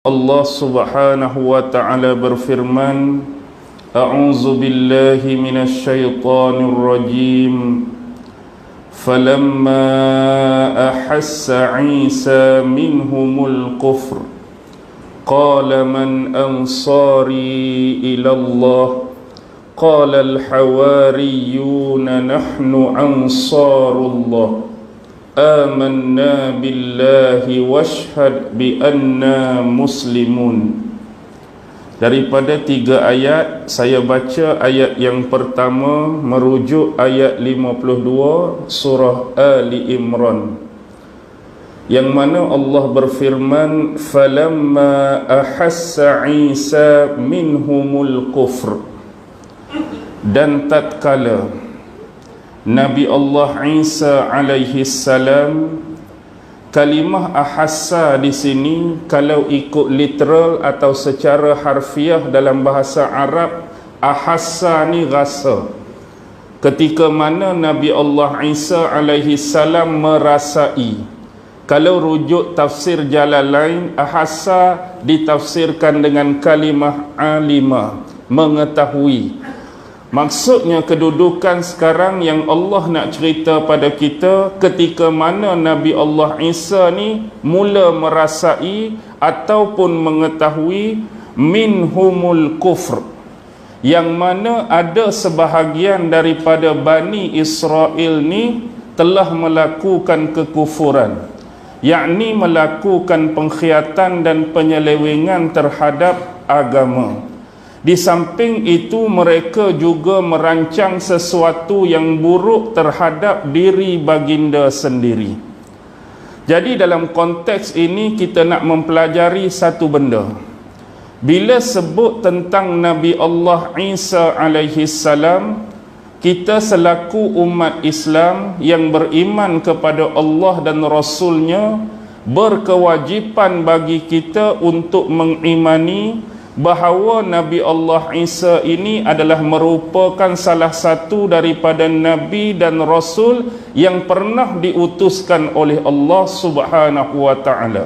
Allah Subhanahu wa ta'ala berfirman, A'udzu billahi minasy syaithanir rajim. Falamma ahassa Isa minhumul kufr qala man ansari ila Allah qala al-hawariyuna nahnu ansarullah amanna billahi washhad bi anna muslimun. Daripada 3 ayat, saya baca ayat yang pertama merujuk ayat 52 surah Ali Imran, yang mana Allah berfirman, falamma ahassa Isa minhumul kufr, dan tatkala Nabi Allah Isa alaihi salam, kalimah ahassa di sini kalau ikut literal atau secara harfiah dalam bahasa Arab, ahassa ni rasa. Ketika mana Nabi Allah Isa alaihi salam merasai. Kalau rujuk tafsir Jalalain, ahassa ditafsirkan dengan kalimah alima, mengetahui. Maksudnya kedudukan sekarang yang Allah nak cerita pada kita, ketika mana Nabi Allah Isa ni mula merasai ataupun mengetahui minhumul kufr, yang mana ada sebahagian daripada Bani Israel ni telah melakukan kekufuran, yakni melakukan pengkhianatan dan penyelewengan terhadap agama. Di samping itu mereka juga merancang sesuatu yang buruk terhadap diri baginda sendiri. Jadi dalam konteks ini kita nak mempelajari satu benda. Bila sebut tentang Nabi Allah Isa alaihi salam, kita selaku umat Islam yang beriman kepada Allah dan Rasulnya, berkewajipan bagi kita untuk mengimani bahawa Nabi Allah Isa ini adalah merupakan salah satu daripada Nabi dan Rasul yang pernah diutuskan oleh Allah Subhanahu wa ta'ala.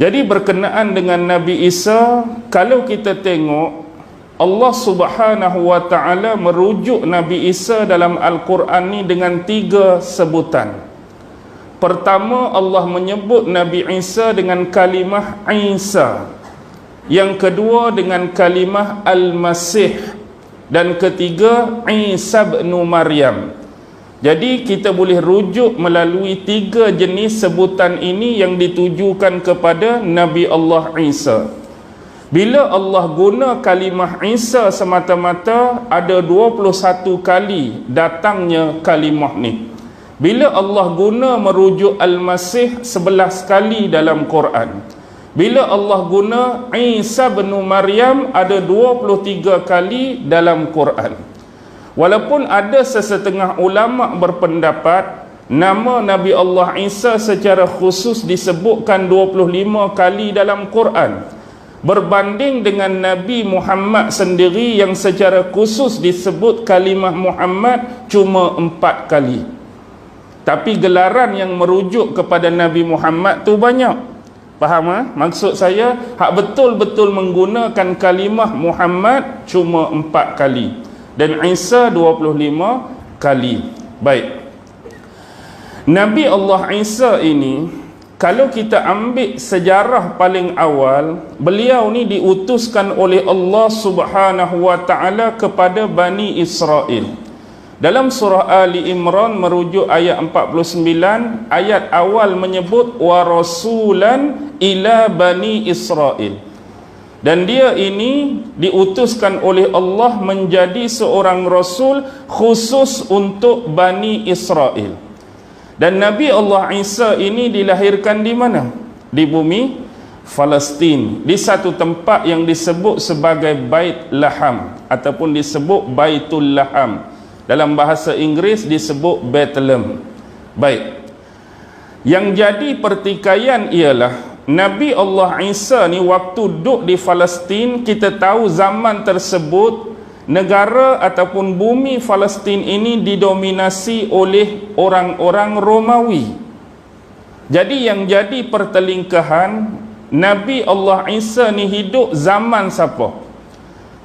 Jadi berkenaan dengan Nabi Isa, kalau kita tengok, Allah Subhanahu wa ta'ala merujuk Nabi Isa dalam Al-Quran ni dengan 3 sebutan. Pertama, Allah menyebut Nabi Isa dengan kalimah Isa. Yang kedua dengan kalimah Al-Masih, dan ketiga Isa bin Maryam. Jadi kita boleh rujuk melalui 3 jenis sebutan ini yang ditujukan kepada Nabi Allah Isa. Bila Allah guna kalimah Isa semata-mata, ada 21 kali datangnya kalimah ni. Bila Allah guna merujuk Al-Masih 11 kali dalam Quran. Bila Allah guna Isa bin Maryam, ada 23 kali dalam Quran. Walaupun ada sesetengah ulama berpendapat nama Nabi Allah Isa secara khusus disebutkan 25 kali dalam Quran, berbanding dengan Nabi Muhammad sendiri yang secara khusus disebut kalimah Muhammad cuma 4 kali. Tapi gelaran yang merujuk kepada Nabi Muhammad tu banyak. Faham tak? Maksud saya, hak betul-betul menggunakan kalimah Muhammad cuma 4 kali, dan Isa 25 kali. Baik, Nabi Allah Isa ini, kalau kita ambil sejarah paling awal, beliau ni diutuskan oleh Allah Subhanahu wa ta'ala kepada Bani Israel. Dalam surah Ali Imran merujuk ayat 49, ayat awal menyebut wa rasulan ila Bani Israel. Dan dia ini diutuskan oleh Allah menjadi seorang rasul khusus untuk Bani Israel. Dan Nabi Allah Isa ini dilahirkan di mana? Di bumi Palestin, di satu tempat yang disebut sebagai Bait Laham ataupun disebut Baitul Laham. Dalam bahasa Inggeris disebut Bethlehem. Baik. Yang jadi pertikaian ialah Nabi Allah Isa ni waktu duduk di Palestin, kita tahu zaman tersebut negara ataupun bumi Palestin ini didominasi oleh orang-orang Romawi. Jadi yang jadi pertelingkahan, Nabi Allah Isa ni hidup zaman siapa?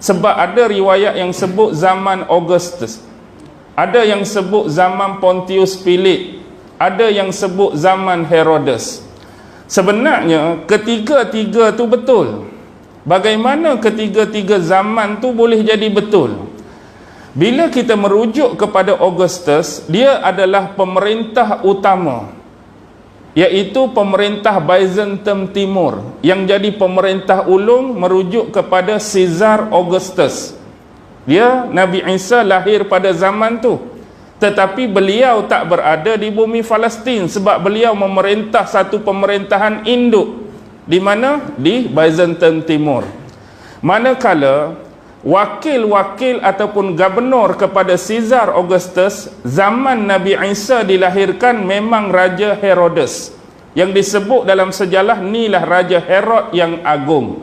Sebab ada riwayat yang sebut zaman Augustus, ada yang sebut zaman Pontius Pilate, ada yang sebut zaman Herodes. Sebenarnya ketiga-tiga tu betul. Bagaimana ketiga-tiga zaman tu boleh jadi betul? Bila kita merujuk kepada Augustus, dia adalah pemerintah utama, iaitu pemerintah Byzantium Timur, yang jadi pemerintah ulung merujuk kepada Caesar Augustus. Dia, Nabi Isa lahir pada zaman tu, tetapi beliau tak berada di bumi Palestin sebab beliau memerintah satu pemerintahan induk. Di mana? Di Byzantium Timur. Manakala wakil-wakil ataupun gubernur kepada Caesar Augustus zaman Nabi Isa dilahirkan memang Raja Herodes, yang disebut dalam sejarah inilah Raja Herod yang agung.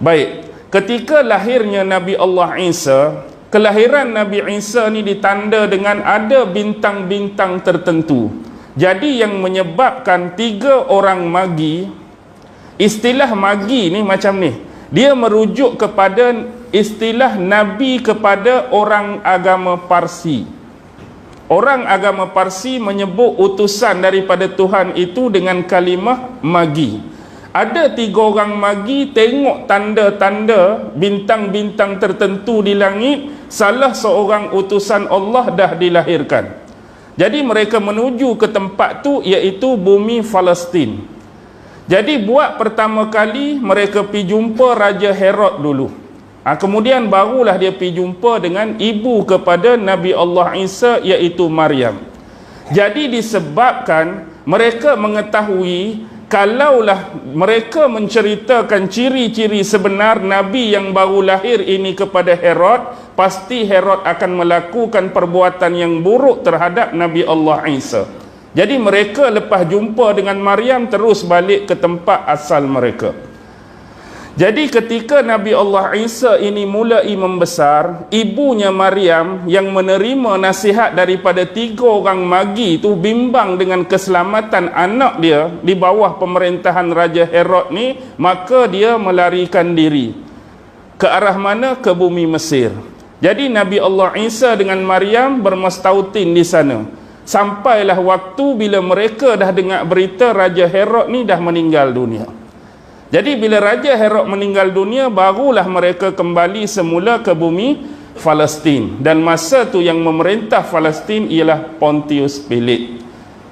Baik, ketika lahirnya Nabi Allah Isa, kelahiran Nabi Isa ni ditanda dengan ada bintang-bintang tertentu. Jadi yang menyebabkan 3 orang magi, istilah magi ni macam ni, dia merujuk kepada istilah Nabi kepada orang agama Parsi. Orang agama Parsi menyebut utusan daripada Tuhan itu dengan kalimah magi. Ada 3 orang magi tengok tanda-tanda bintang-bintang tertentu di langit, salah seorang utusan Allah dah dilahirkan. Jadi mereka menuju ke tempat tu, iaitu bumi Palestin. Jadi buat pertama kali mereka pergi jumpa Raja Herod dulu. Kemudian barulah dia pergi jumpa dengan ibu kepada Nabi Allah Isa, iaitu Maryam. Jadi disebabkan mereka mengetahui, kalaulah mereka menceritakan ciri-ciri sebenar Nabi yang baru lahir ini kepada Herod, pasti Herod akan melakukan perbuatan yang buruk terhadap Nabi Allah Isa. Jadi mereka lepas jumpa dengan Maryam terus balik ke tempat asal mereka. Jadi ketika Nabi Allah Isa ini mulai membesar, ibunya Maryam yang menerima nasihat daripada 3 orang magi itu bimbang dengan keselamatan anak dia di bawah pemerintahan Raja Herod ni, maka dia melarikan diri. Ke arah mana? Ke bumi Mesir. Jadi Nabi Allah Isa dengan Maryam bermustautin di sana. Sampailah waktu bila mereka dah dengar berita Raja Herod ni dah meninggal dunia. Jadi bila Raja Herod meninggal dunia, barulah mereka kembali semula ke bumi Palestin. Dan masa tu yang memerintah Palestin ialah Pontius Pilate.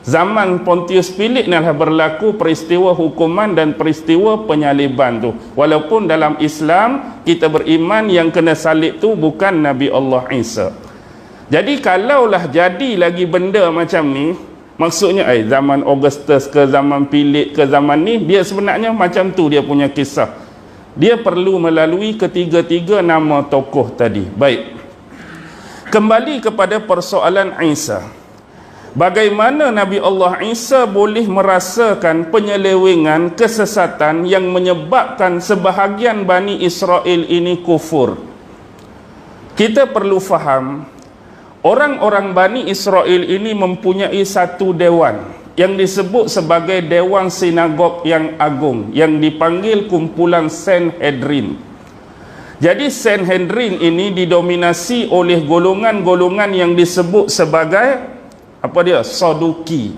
Zaman Pontius Pilate adalah berlaku peristiwa hukuman dan peristiwa penyaliban tu. Walaupun dalam Islam kita beriman yang kena salib tu bukan Nabi Allah Isa. Jadi kalaulah jadi lagi benda macam ni, maksudnya zaman Augustus ke zaman Pilate ke zaman ni, dia sebenarnya macam tu dia punya kisah. Dia perlu melalui ketiga-tiga nama tokoh tadi. Baik, kembali kepada persoalan Isa. Bagaimana Nabi Allah Isa boleh merasakan penyelewengan, kesesatan yang menyebabkan sebahagian Bani Israel ini kufur? Kita perlu faham, orang-orang Bani Israel ini mempunyai satu dewan yang disebut sebagai Dewan Sinagog yang Agung, yang dipanggil kumpulan Sanhedrin. Jadi Sanhedrin ini didominasi oleh golongan-golongan yang disebut sebagai apa dia? Saduki.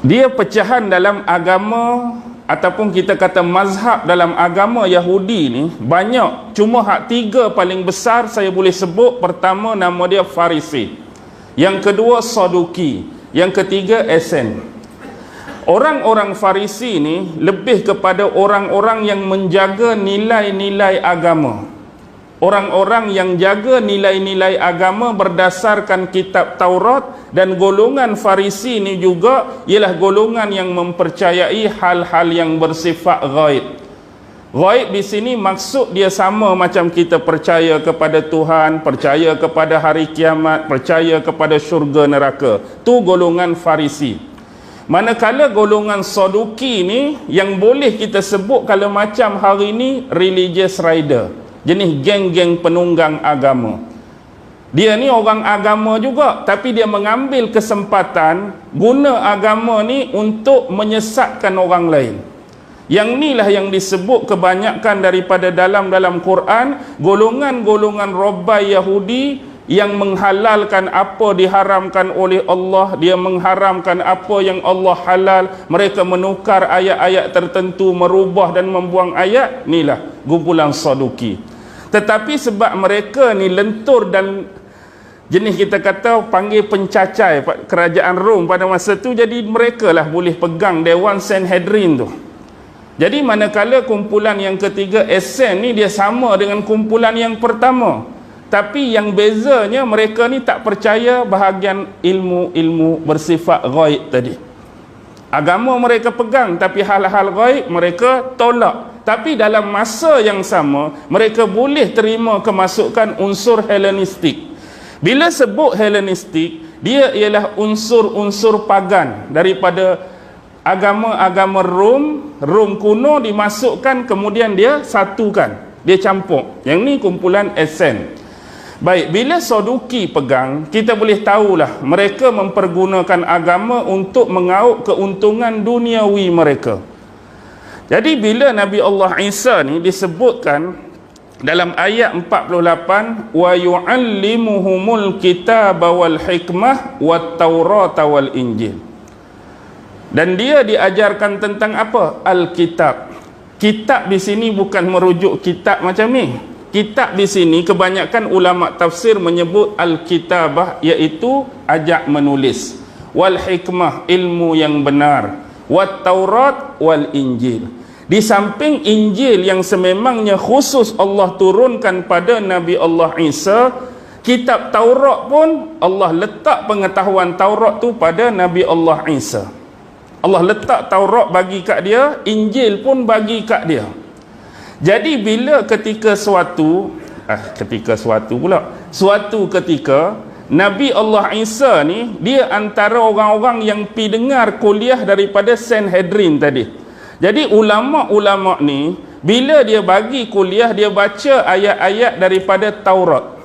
Dia pecahan dalam agama ataupun kita kata mazhab dalam agama Yahudi ni banyak. Cuma hak 3 paling besar saya boleh sebut. Pertama nama dia Farisi, yang kedua Saduki, yang ketiga Esen. Orang-orang Farisi ni lebih kepada orang-orang yang menjaga nilai-nilai agama. Orang-orang yang jaga nilai-nilai agama berdasarkan kitab Taurat. Dan golongan Farisi ini juga ialah golongan yang mempercayai hal-hal yang bersifat ghaib. Ghaib di sini maksud dia sama macam kita percaya kepada Tuhan, percaya kepada hari kiamat, percaya kepada syurga neraka. Tu golongan Farisi. Manakala golongan Saduki ni yang boleh kita sebut kalau macam hari ni religious rider, jenis geng-geng penunggang agama. Dia ni orang agama juga, tapi dia mengambil kesempatan guna agama ni untuk menyesatkan orang lain. Yang inilah yang disebut kebanyakan daripada dalam Quran, golongan-golongan Rabbai Yahudi yang menghalalkan apa diharamkan oleh Allah, dia mengharamkan apa yang Allah halal, mereka menukar ayat-ayat tertentu, merubah dan membuang ayat. Inilah kumpulan Saduki. Tetapi sebab mereka ni lentur dan jenis kita kata panggil pencacai kerajaan Rom pada masa tu, jadi mereka lah boleh pegang Dewan Sanhedrin tu. Jadi manakala kumpulan yang ketiga Esen ni dia sama dengan kumpulan yang pertama, tapi yang bezanya mereka ni tak percaya bahagian ilmu-ilmu bersifat ghaib tadi. Agama mereka pegang, tapi hal-hal ghaib mereka tolak. Tapi dalam masa yang sama mereka boleh terima kemasukan unsur Helenistik. Bila sebut Helenistik, dia ialah unsur-unsur pagan daripada agama-agama Rom kuno dimasukkan, kemudian dia satukan, dia campur. Yang ni kumpulan Esen. Baik, bila Saduki pegang, kita boleh tahulah mereka mempergunakan agama untuk mengauk keuntungan duniawi mereka. Jadi bila Nabi Allah Isa ni disebutkan dalam ayat 48, wa yu'allimuhumul kitaba wal hikmah wat taurata wal injil. Dan dia diajarkan tentang apa? Alkitab. Kitab di sini bukan merujuk kitab macam ni. Kitab di sini kebanyakan ulama tafsir menyebut al-kitabah, iaitu ajak menulis, wal hikmah, ilmu yang benar, wat taurat wal injil. Di samping Injil yang sememangnya khusus Allah turunkan pada Nabi Allah Isa, kitab Taurat pun Allah letak pengetahuan Taurat tu pada Nabi Allah Isa. Allah letak Taurat bagi kat dia, Injil pun bagi kat dia. Jadi bila suatu ketika Nabi Allah Isa ni, dia antara orang-orang yang pi dengar kuliah daripada Sanhedrin tadi. Jadi ulama-ulama ni bila dia bagi kuliah, dia baca ayat-ayat daripada Taurat,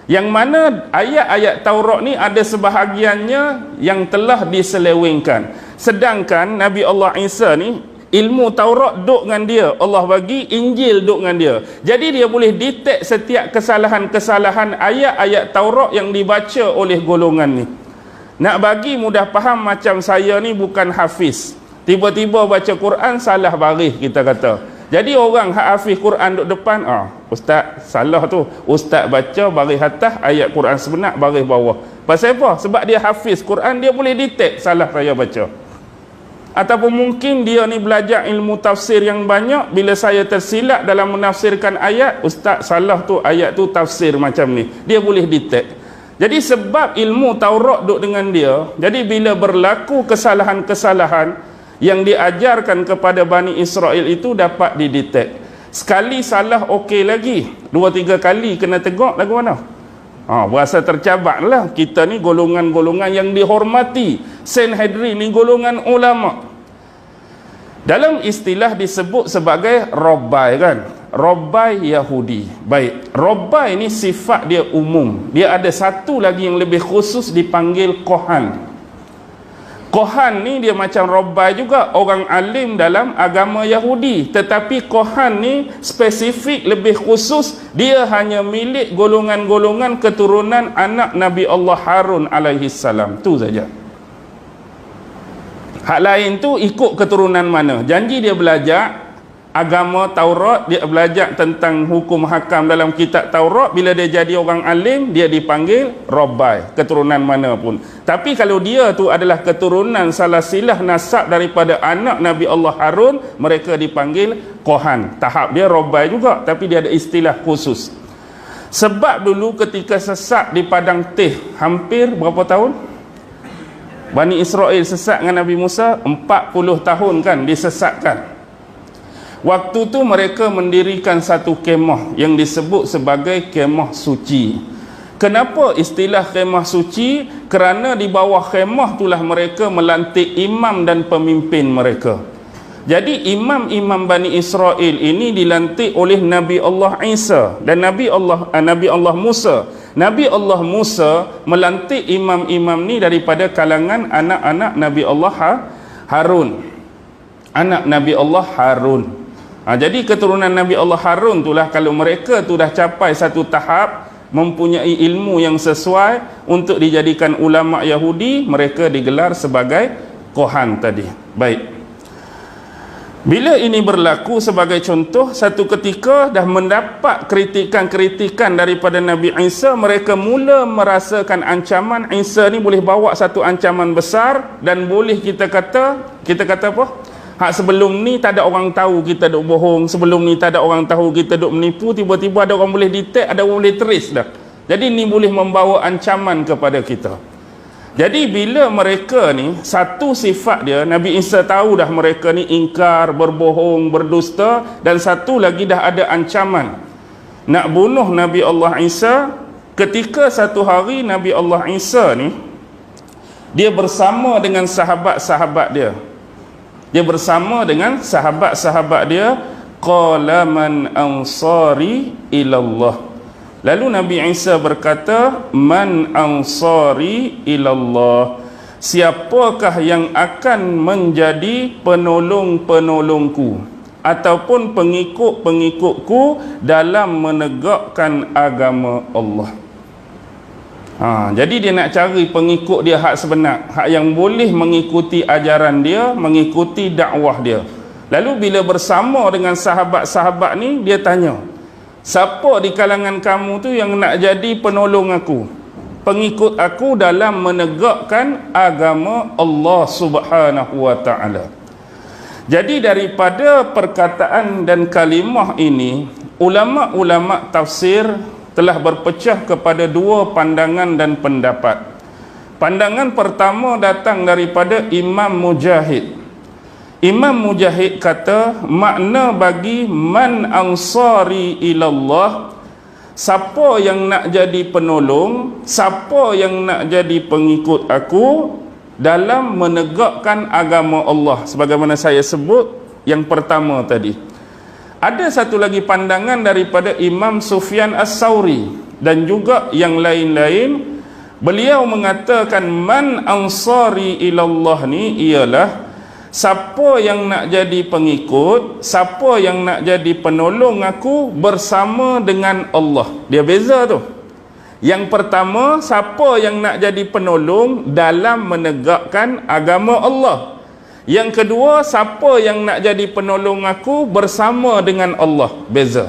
yang mana ayat-ayat Taurat ni ada sebahagiannya yang telah diselewengkan. Sedangkan Nabi Allah Isa ni ilmu Taurat duk dengan dia, Allah bagi Injil duk dengan dia. Jadi dia boleh detect setiap kesalahan-kesalahan ayat-ayat Taurat yang dibaca oleh golongan ni. Nak bagi mudah faham, macam saya ni bukan hafiz, tiba-tiba baca Quran salah baris kita kata. Jadi orang hafiz Quran duk depan, ustaz salah tu, ustaz baca baris atas, ayat Quran sebenar baris bawah. Pasal apa? Sebab dia hafiz Quran, dia boleh detect salah saya baca. Ataupun mungkin dia ni belajar ilmu tafsir yang banyak, bila saya tersilap dalam menafsirkan ayat, ustaz salah tu, ayat tu tafsir macam ni, dia boleh detect. Jadi sebab ilmu Taurat duk dengan dia, jadi bila berlaku kesalahan-kesalahan yang diajarkan kepada Bani Israel itu dapat didetek. Sekali salah okey lagi, 2-3 kali kena tegak lagu mana? Berasa tercabat lah. Kita ni golongan-golongan yang dihormati. Sanhedrin ni golongan ulama. Dalam istilah disebut sebagai Rabbai kan? Rabbai Yahudi. Baik, Rabbai ni sifat dia umum. Dia ada satu lagi yang lebih khusus dipanggil Kohan. Kohan ni dia macam Rabbai juga, orang alim dalam agama Yahudi. Tetapi Kohan ni spesifik, lebih khusus, dia hanya milik golongan-golongan keturunan anak Nabi Allah Harun alaihi salam. Tu saja. Hak lain tu ikut keturunan mana. Janji dia belajar agama Taurat, dia belajar tentang hukum hakam dalam kitab Taurat. Bila dia jadi orang alim, dia dipanggil Rabbai, keturunan mana pun. Tapi kalau dia tu adalah keturunan salah silah nasab daripada anak Nabi Allah Harun, mereka dipanggil Kohan. Tahap dia Rabbai juga, tapi dia ada istilah khusus. Sebab dulu ketika sesat di padang Teh, hampir berapa tahun? Bani Israel sesat dengan Nabi Musa 40 tahun kan disesatkan. Waktu tu mereka mendirikan satu kemah yang disebut sebagai kemah suci. Kenapa istilah kemah suci? Kerana di bawah kemah itulah mereka melantik imam dan pemimpin mereka. Jadi imam-imam Bani Israel ini dilantik oleh Nabi Allah Isa dan Nabi Allah Musa. Nabi Allah Musa melantik imam-imam ni daripada kalangan anak-anak Nabi Allah Harun. Anak Nabi Allah Harun. Jadi keturunan Nabi Allah Harun itulah, kalau mereka tu dah capai satu tahap mempunyai ilmu yang sesuai untuk dijadikan ulama Yahudi, mereka digelar sebagai Kohan tadi. Baik. Bila ini berlaku, sebagai contoh, satu ketika dah mendapat kritikan-kritikan daripada Nabi Isa, mereka mula merasakan ancaman. Isa ni boleh bawa satu ancaman besar, dan boleh kita kata apa? Sebelum ni tak ada orang tahu kita duk bohong, sebelum ni tak ada orang tahu kita duk menipu, tiba-tiba ada orang boleh detect, ada orang boleh trace dah. Jadi ni boleh membawa ancaman kepada kita. Jadi bila mereka ni, satu sifat dia, Nabi Isa tahu dah mereka ni ingkar, berbohong, berdusta, dan satu lagi dah ada ancaman nak bunuh Nabi Allah Isa. Ketika satu hari Nabi Allah Isa ni, dia bersama dengan sahabat-sahabat dia. Dia bersama dengan sahabat-sahabat dia. Qala man ansari ilallah. Lalu Nabi Isa berkata, man ansari ilallah, siapakah yang akan menjadi penolong-penolongku ataupun pengikut-pengikutku dalam menegakkan agama Allah. Jadi dia nak cari pengikut dia hak sebenar, hak yang boleh mengikuti ajaran dia, mengikuti dakwah dia. Lalu bila bersama dengan sahabat-sahabat ni, dia tanya, siapa di kalangan kamu tu yang nak jadi penolong aku, pengikut aku dalam menegakkan agama Allah Subhanahu wa ta'ala? Jadi daripada perkataan dan kalimah ini, ulama-ulama tafsir telah berpecah kepada dua pandangan dan pendapat. Pandangan pertama datang daripada Imam Mujahid. Imam Mujahid kata, makna bagi man ansari ilallah, siapa yang nak jadi penolong, siapa yang nak jadi pengikut aku dalam menegakkan agama Allah, sebagaimana saya sebut yang pertama tadi. Ada satu lagi pandangan daripada Imam Sufyan As-Sauri dan juga yang lain-lain. Beliau mengatakan man ansari ilallah ni ialah siapa yang nak jadi pengikut, siapa yang nak jadi penolong aku bersama dengan Allah. Dia beza tu. Yang pertama, siapa yang nak jadi penolong dalam menegakkan agama Allah. Yang kedua, siapa yang nak jadi penolong aku bersama dengan Allah. Beza.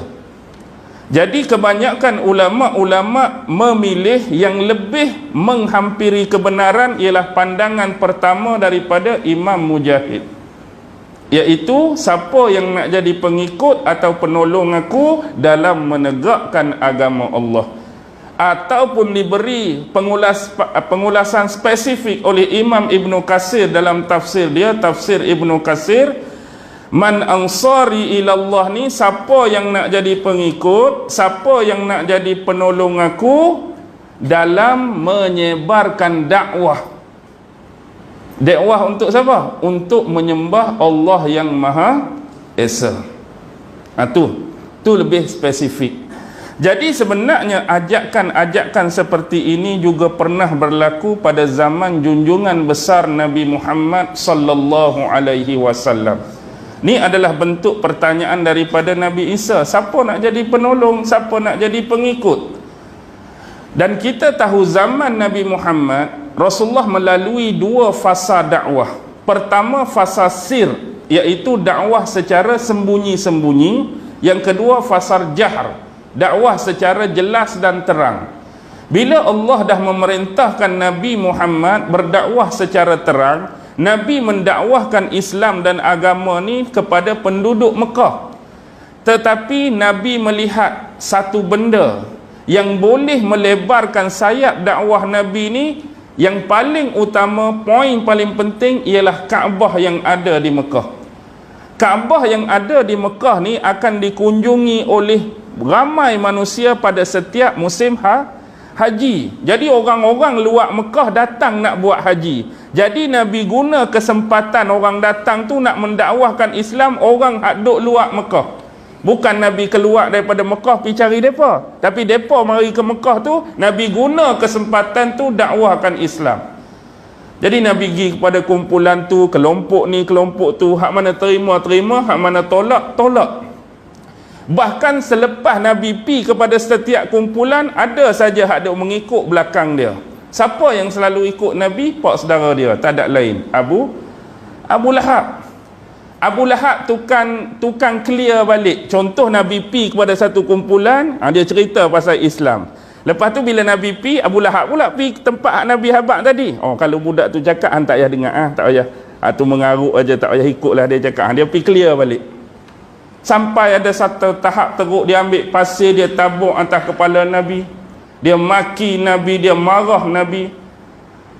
Jadi kebanyakan ulama-ulama memilih yang lebih menghampiri kebenaran ialah pandangan pertama daripada Imam Mujahid, iaitu siapa yang nak jadi pengikut atau penolong aku dalam menegakkan agama Allah. Ataupun diberi pengulasan spesifik oleh Imam Ibn Katsir dalam tafsir dia, tafsir Ibn Katsir, man ansari ilallah ni siapa yang nak jadi pengikut, siapa yang nak jadi penolong aku dalam menyebarkan dakwah. Dakwah untuk siapa? Untuk menyembah Allah yang Maha Esa. Tu lebih spesifik. Jadi sebenarnya ajakan-ajakan seperti ini juga pernah berlaku pada zaman junjungan besar Nabi Muhammad sallallahu alaihi wasallam. Ni adalah bentuk pertanyaan daripada Nabi Isa, siapa nak jadi penolong, siapa nak jadi pengikut. Dan kita tahu zaman Nabi Muhammad, Rasulullah melalui dua fasa dakwah. Pertama fasa sir, iaitu dakwah secara sembunyi-sembunyi. Yang kedua fasa jahr, dakwah secara jelas dan terang. Bila Allah dah memerintahkan Nabi Muhammad berdakwah secara terang, Nabi mendakwahkan Islam dan agama ni kepada penduduk Mekah. Tetapi Nabi melihat satu benda yang boleh melebarkan sayap dakwah Nabi ni, yang paling utama, poin paling penting ialah Kaabah yang ada di Mekah. Kaabah yang ada di Mekah ni akan dikunjungi oleh ramai manusia pada setiap musim haji. Jadi orang-orang luar Mekah datang nak buat haji. Jadi Nabi guna kesempatan orang datang tu nak mendakwahkan Islam orang hak duk luar Mekah. Bukan Nabi keluar daripada Mekah pergi cari mereka, tapi mereka mari ke Mekah tu, Nabi guna kesempatan tu dakwahkan Islam. Jadi Nabi pergi kepada kumpulan tu, kelompok ni, kelompok tu, hak mana terima, hak mana tolak. Bahkan selepas Nabi pergi kepada setiap kumpulan, ada saja hak duk mengikut belakang dia. Siapa yang selalu ikut Nabi? Pak saudara dia, tak ada lain, Abu Lahab. Abu Lahab tukang clear balik. Contoh Nabi pi kepada satu kumpulan, dia cerita pasal Islam. Lepas tu bila Nabi pi, Abu Lahab pula pi ke tempat Nabi habaq tadi. Kalau budak tu cakap tak payah dengar, tak payah. Tu mengarut aja, tak payah ikutlah dia cakap. Dia pi clear balik. Sampai ada satu tahap teruk, dia ambil pasir, dia tabuk atas kepala Nabi. Dia maki Nabi, dia marah Nabi.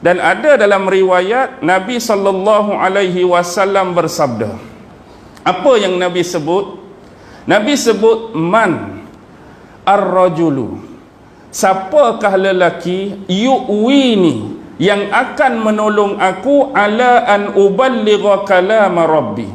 Dan ada dalam riwayat Nabi SAW bersabda. Apa yang Nabi sebut? Nabi sebut man ar-rajulu, siapakah lelaki yu'wini, yang akan menolong aku ala an uballigha kalam rabbi.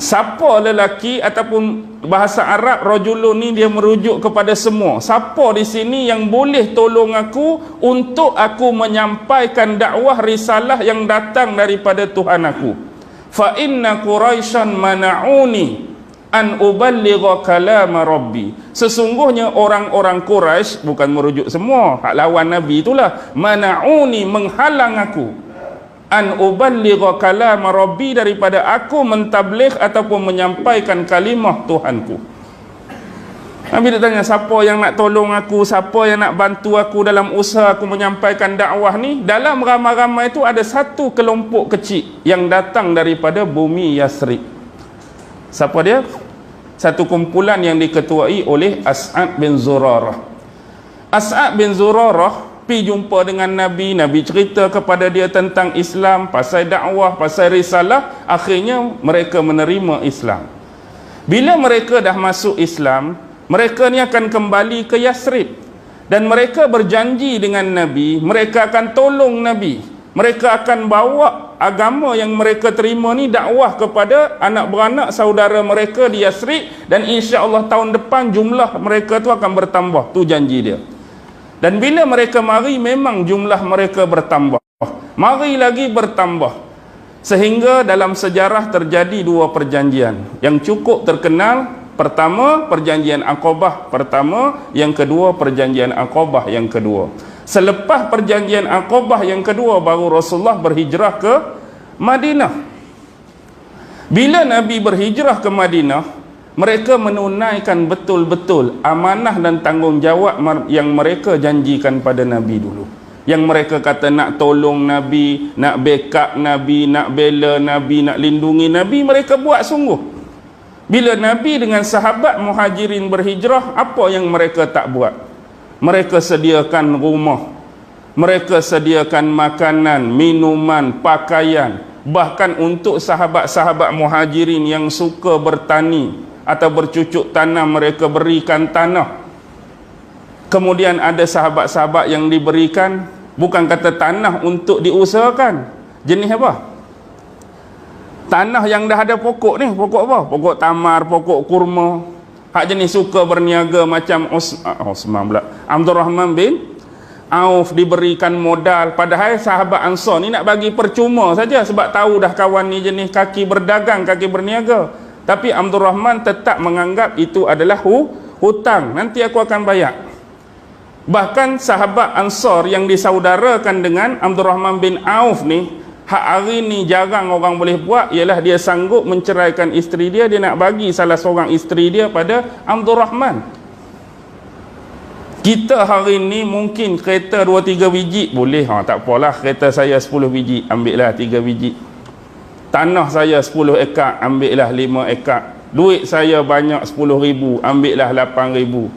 Siapa lelaki, ataupun bahasa Arab rajulun ni dia merujuk kepada semua. Siapa di sini yang boleh tolong aku untuk aku menyampaikan dakwah risalah yang datang daripada Tuhan aku. Fa inna quraisyan mana'uni an uballigha kalam rabbi. Sesungguhnya orang-orang Quraisy, bukan merujuk semua, hak lawan Nabi itulah, mana'uni, menghalang aku, an uballigha kalam rabbi, daripada aku mentabligh ataupun menyampaikan kalimah Tuhanku. Nabi dia tanya, siapa yang nak tolong aku, siapa yang nak bantu aku dalam usaha aku menyampaikan dakwah ni? Dalam ramai-ramai itu ada satu kelompok kecil yang datang daripada bumi Yasrib. Siapa dia? Satu kumpulan yang diketuai oleh As'ad bin Zurarah. As'ad bin Zurarah pergi jumpa dengan Nabi. Nabi cerita kepada dia tentang Islam, pasal dakwah, pasal risalah. Akhirnya mereka menerima Islam. Bila mereka dah masuk Islam, mereka ni akan kembali ke Yasrib, dan mereka berjanji dengan Nabi, mereka akan tolong Nabi, mereka akan bawa agama yang mereka terima ni dakwah kepada anak beranak saudara mereka di Yasrib, dan insya-Allah tahun depan jumlah mereka tu akan bertambah. Tu janji dia. Dan bila mereka mari, memang jumlah mereka bertambah, mari lagi bertambah, sehingga dalam sejarah terjadi dua perjanjian yang cukup terkenal. Pertama, perjanjian Aqabah pertama, yang kedua perjanjian Aqabah yang kedua. Selepas perjanjian Aqabah yang kedua, baru Rasulullah berhijrah ke Madinah. Bila Nabi berhijrah ke Madinah, mereka menunaikan betul-betul amanah dan tanggungjawab yang mereka janjikan pada Nabi dulu. Yang mereka kata nak tolong Nabi, nak backup Nabi, nak bela Nabi, nak lindungi Nabi, mereka buat sungguh. Bila Nabi dengan sahabat muhajirin berhijrah, apa yang mereka tak buat? Mereka sediakan rumah, mereka sediakan makanan, minuman, pakaian. Bahkan untuk sahabat-sahabat muhajirin yang suka bertani atau bercucuk tanam, mereka berikan tanah. Kemudian ada sahabat-sahabat yang diberikan, bukan kata tanah untuk diusahakan. Jenis apa? Tanah yang dah ada pokok ni, pokok apa? Pokok tamar, pokok kurma. Hak jenis suka berniaga macam Osman pula, Abdul Rahman bin Auf diberikan modal. Padahal sahabat Ansar ni nak bagi percuma saja, sebab tahu dah kawan ni jenis kaki berdagang, kaki berniaga. Tapi Abdul Rahman tetap menganggap itu adalah hutang, nanti aku akan bayar. Bahkan sahabat Ansar yang disaudarakan dengan Abdul Rahman bin Auf ni, hak hari ni jarang orang boleh buat, ialah dia sanggup menceraikan isteri dia, dia nak bagi salah seorang isteri dia pada Abdul Rahman. Kita hari ni mungkin kereta 2-3 biji boleh, tak apalah, kereta saya 10 biji, ambillah 3 biji. Tanah saya 10 ekar, ambillah 5 ekar. Duit saya banyak 10,000, ambillah 8,000.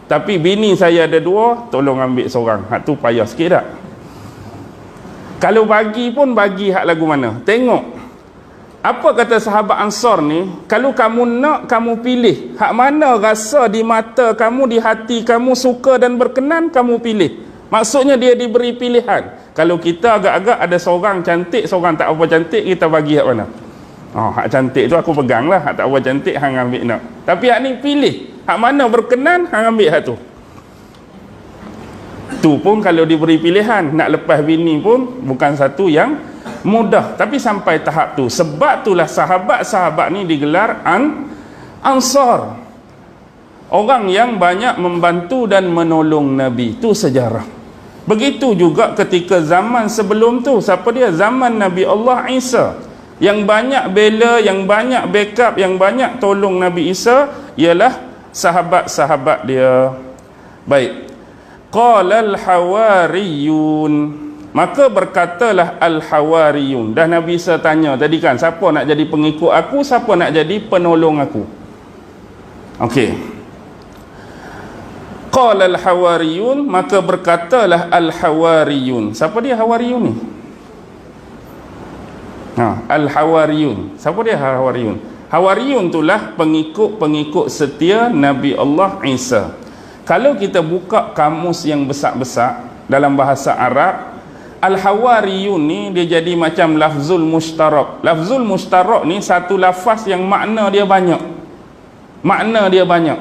Tapi bini saya ada 2, tolong ambil seorang. Hak tu payah sikit tak? Kalau bagi pun bagi hak lagu mana? Tengok apa kata sahabat Ansar ni, kalau kamu nak, kamu pilih hak mana rasa di mata kamu, di hati kamu suka dan berkenan, kamu pilih. Maksudnya dia diberi pilihan. Kalau kita agak-agak ada seorang cantik, seorang tak apa cantik, kita bagi hak mana? Hak cantik tu aku pegang lah, hak tak apa cantik hang ambil nak. Tapi hak ni pilih, hak mana berkenan hang ambil hak tu. Tu pun kalau diberi pilihan, nak lepas bini pun bukan satu yang mudah. Tapi sampai tahap tu, sebab itulah sahabat-sahabat ni digelar Ansar, orang yang banyak membantu dan menolong Nabi. Tu sejarah. Begitu juga ketika zaman sebelum tu, siapa dia? Zaman Nabi Allah Isa, yang banyak bela, yang banyak backup, yang banyak tolong Nabi Isa ialah sahabat-sahabat dia. Baik. Qala al-hawariyun, maka berkatalah al-hawariyun. Dah Nabi Isa tanya tadi kan, siapa nak jadi pengikut aku, siapa nak jadi penolong aku. Okey. Qala al-hawariyun, maka berkatalah al-hawariyun. Siapa dia hawariyun ni? Al-hawariyun. Siapa dia hawariyun? Hawariyun itulah pengikut-pengikut setia Nabi Allah Isa. Kalau kita buka kamus yang besar-besar dalam bahasa Arab, al-hawariyun ni dia jadi macam lafzul mushtarak. Lafzul mushtarak ni satu lafaz yang makna dia banyak. Makna dia banyak.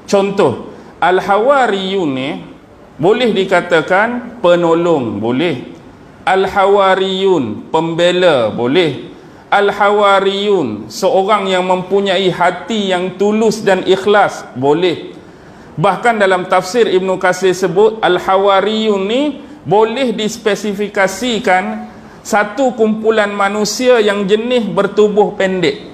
Contoh, al-hawariyun ni boleh dikatakan penolong, boleh. Al-hawariyun pembela, boleh. Al-hawariyun seorang yang mempunyai hati yang tulus dan ikhlas, boleh. Bahkan dalam tafsir Ibn Katsir sebut al-hawariyun ni boleh dispesifikasikan satu kumpulan manusia yang jenis bertubuh pendek.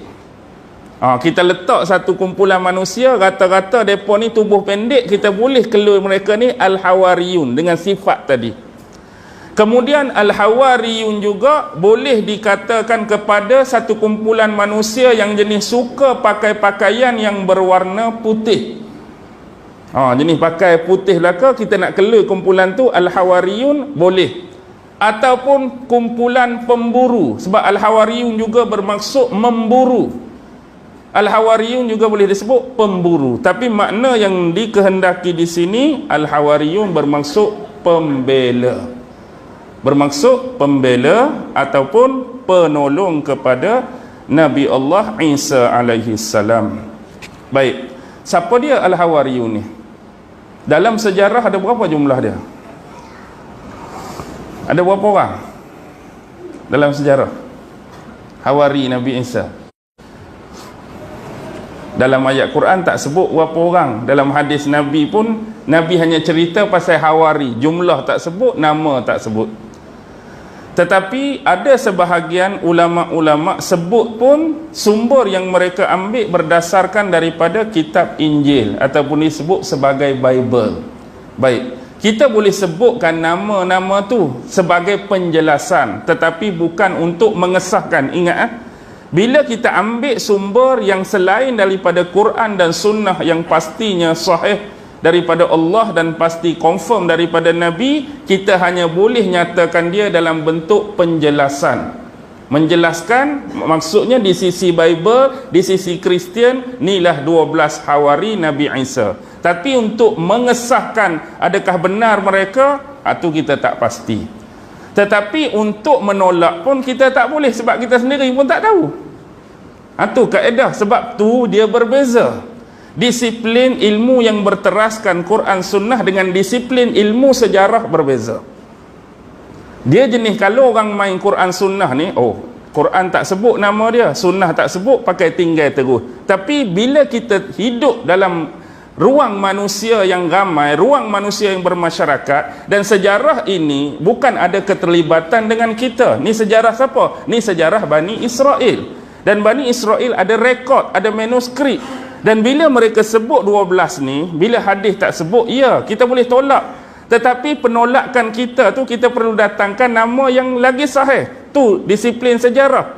Kita letak satu kumpulan manusia, rata-rata mereka ni tubuh pendek, kita boleh keluar mereka ni al-hawariyun dengan sifat tadi. Kemudian al-hawariyun juga boleh dikatakan kepada satu kumpulan manusia yang jenis suka pakai pakaian yang berwarna putih. Jenis pakai putih laka, kita nak keluar kumpulan tu al-hawariyun, boleh. Ataupun kumpulan pemburu, sebab al-hawariyun juga bermaksud memburu. Al-hawariyun juga boleh disebut pemburu, tapi makna yang dikehendaki di sini al-hawariyun bermaksud pembela. Bermaksud pembela ataupun penolong kepada Nabi Allah Isa alaihi salam. Baik, siapa dia al-hawariyun ni? Dalam sejarah ada berapa jumlah dia? Ada berapa orang dalam sejarah hawari Nabi Isa? Dalam ayat Quran tak sebut berapa orang. Dalam hadis Nabi pun, Nabi hanya cerita pasal hawari, jumlah tak sebut, nama tak sebut. Tetapi ada sebahagian ulama-ulama sebut pun sumber yang mereka ambil berdasarkan daripada kitab Injil ataupun disebut sebagai Bible. Baik, kita boleh sebutkan nama-nama tu sebagai penjelasan, tetapi bukan untuk mengesahkan. Ingat, bila kita ambil sumber yang selain daripada Quran dan Sunnah yang pastinya sahih daripada Allah dan pasti confirm daripada Nabi, kita hanya boleh nyatakan dia dalam bentuk penjelasan. Menjelaskan, maksudnya di sisi Bible, di sisi Kristian, inilah 12 hawari Nabi Isa. Tapi untuk mengesahkan adakah benar mereka, itu kita tak pasti. Tetapi untuk menolak pun kita tak boleh, sebab kita sendiri pun tak tahu. Itu kaedah, sebab tu dia berbeza. Disiplin ilmu yang berteraskan Quran Sunnah dengan disiplin ilmu sejarah berbeza. Dia jenis kalau orang main Quran Sunnah ni, Quran tak sebut nama dia, Sunnah tak sebut, pakai tinggal terus. Tapi bila kita hidup dalam ruang manusia yang ramai, ruang manusia yang bermasyarakat, dan sejarah ini bukan ada keterlibatan dengan kita. Ni sejarah siapa? Ni sejarah Bani Israel. Dan Bani Israel ada rekod, ada manuskrip. Dan bila mereka sebut 12 ni, bila hadis tak sebut, ya, kita boleh tolak. Tetapi penolakan kita tu, kita perlu datangkan nama yang lagi sahih. Tu disiplin sejarah.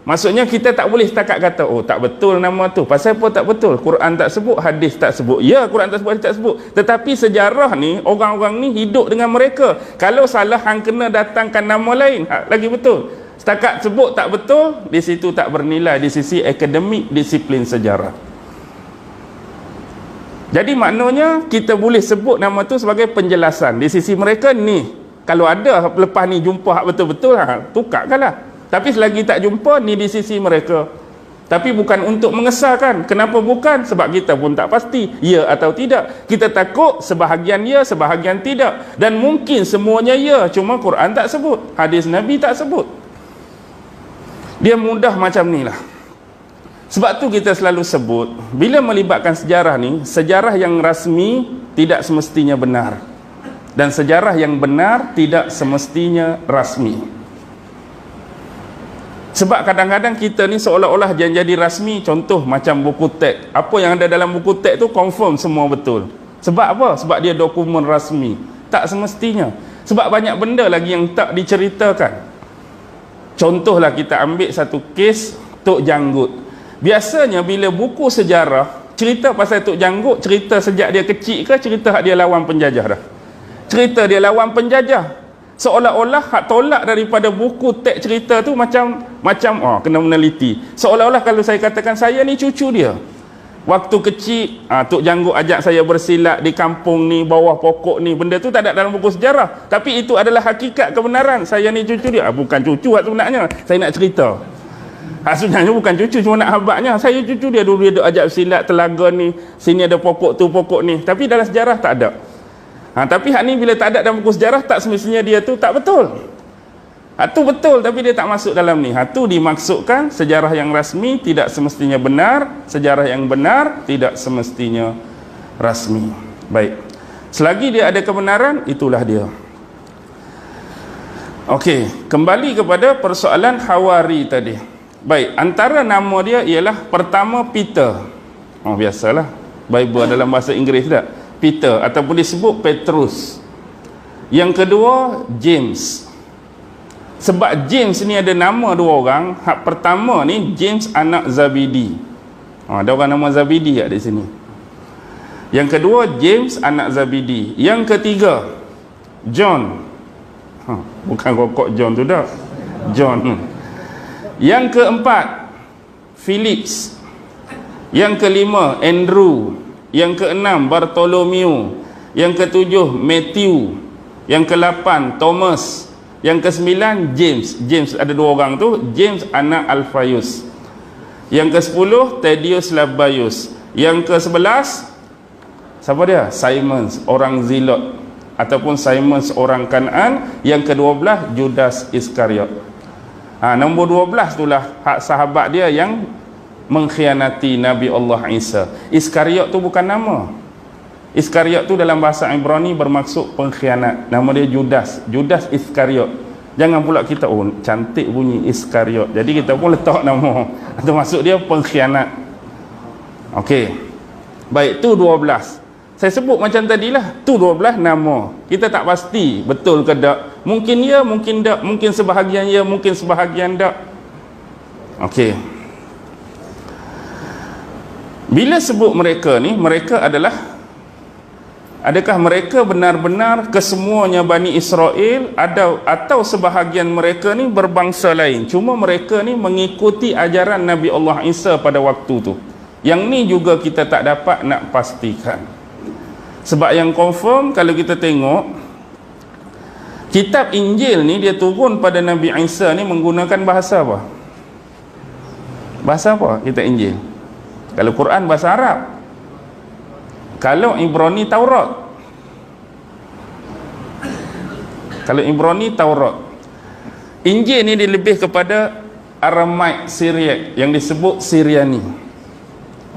Maksudnya kita tak boleh setakat kata, tak betul nama tu. Pasal apa tak betul? Quran tak sebut, hadis tak sebut. Ya, Quran tak sebut, hadis tak sebut. Tetapi sejarah ni, orang-orang ni hidup dengan mereka. Kalau salah, hang kena datangkan nama lain. Lagi betul. Setakat sebut tak betul, di situ tak bernilai di sisi akademik disiplin sejarah. Jadi maknanya kita boleh sebut nama tu sebagai penjelasan. Di sisi mereka ni, kalau ada lepas ni jumpa hak betul-betul, tukarkanlah. Tapi selagi tak jumpa, ni di sisi mereka. Tapi bukan untuk mengesahkan. Kenapa bukan? Sebab kita pun tak pasti ya atau tidak. Kita takut sebahagian ya, sebahagian tidak. Dan mungkin semuanya ya, cuma Quran tak sebut, hadis Nabi tak sebut. Dia mudah macam ni lah. Sebab tu kita selalu sebut, bila melibatkan sejarah ni, sejarah yang rasmi tidak semestinya benar, dan sejarah yang benar tidak semestinya rasmi. Sebab kadang-kadang kita ni seolah-olah yang jadi rasmi. Contoh macam buku teks, apa yang ada dalam buku teks tu confirm semua betul. Sebab apa? Sebab dia dokumen rasmi. Tak semestinya. Sebab banyak benda lagi yang tak diceritakan. Contohlah kita ambil satu kes Tok Janggut. Biasanya bila buku sejarah cerita pasal Tok Janggut, cerita sejak dia kecil ke cerita hak dia lawan penjajah dah? Cerita dia lawan penjajah. Seolah-olah hak tolak daripada buku teks cerita tu macam kena meneliti. Seolah-olah kalau saya katakan saya ni cucu dia. Waktu kecil Tok Janggut ajak saya bersilat di kampung ni, bawah pokok ni. Benda tu tak ada dalam buku sejarah, tapi itu adalah hakikat kebenaran. Saya ni cucu dia. Bukan cucu sebenarnya, saya nak cerita. Sebenarnya bukan cucu, cuma nak habaknya. Saya cucu dia, dulu dia ajak bersilat telaga ni, sini ada pokok tu, pokok ni. Tapi dalam sejarah tak ada. Tapi hak ni bila tak ada dalam buku sejarah, tak semestinya dia tu tak betul. Hak tu betul tapi dia tak masuk dalam ni. Hak tu dimaksudkan sejarah yang rasmi tidak semestinya benar, sejarah yang benar tidak semestinya rasmi. Baik. Selagi dia ada kebenaran, itulah dia. Okey, kembali kepada persoalan Hawari tadi. Baik, antara nama dia ialah pertama Peter. Biasalah. Bible dalam bahasa Inggeris tak? Peter ataupun disebut Petrus. Yang kedua James. Sebab James ni ada nama dua orang. Hak pertama ni James anak Zabidi. Ada orang nama Zabidi tak di sini? Yang kedua James anak Zabidi. Yang ketiga John. Bukan kokok John tu dah. John. Yang keempat Philips. Yang kelima Andrew. Yang keenam Bartholomew. Yang ketujuh Matthew. Yang ke-8 Thomas. Yang ke-9 James. James ada dua orang tu. James anak Alphaeus. Yang ke-10 Thaddeus Labaius. Yang ke-11 siapa dia? Simon orang Zilot ataupun Simon orang Kanaan. Yang ke-12 Judas Iskariot. Nombor 12 itulah hak sahabat dia yang mengkhianati Nabi Allah Isa. Iskariot tu bukan nama. Iskariot tu dalam bahasa Ibrani bermaksud pengkhianat. Nama dia Judas. Judas Iskariot. Jangan pula kita cantik bunyi Iskariot, jadi kita pun letak nama. Itu maksud dia pengkhianat. Okey. Baik, tu 12. Saya sebut macam tadilah, tu 12 nama. Kita tak pasti betul ke tak. Mungkin ya, mungkin tak. Mungkin sebahagian ya, mungkin sebahagian tak. Okey. Bila sebut mereka ni, mereka adalah, adakah mereka benar-benar kesemuanya Bani Israel atau sebahagian mereka ni berbangsa lain? Cuma mereka ni mengikuti ajaran Nabi Allah Isa pada waktu tu. Yang ni juga kita tak dapat nak pastikan. Sebab yang confirm kalau kita tengok kitab Injil ni, dia turun pada Nabi Isa ni menggunakan bahasa apa? Bahasa apa kitab Injil? Kalau Quran bahasa Arab. Kalau Ibrani Taurat. Kalau Ibrani Taurat. Injil ni dia lebih kepada Aramaik Syriac yang disebut Syriani.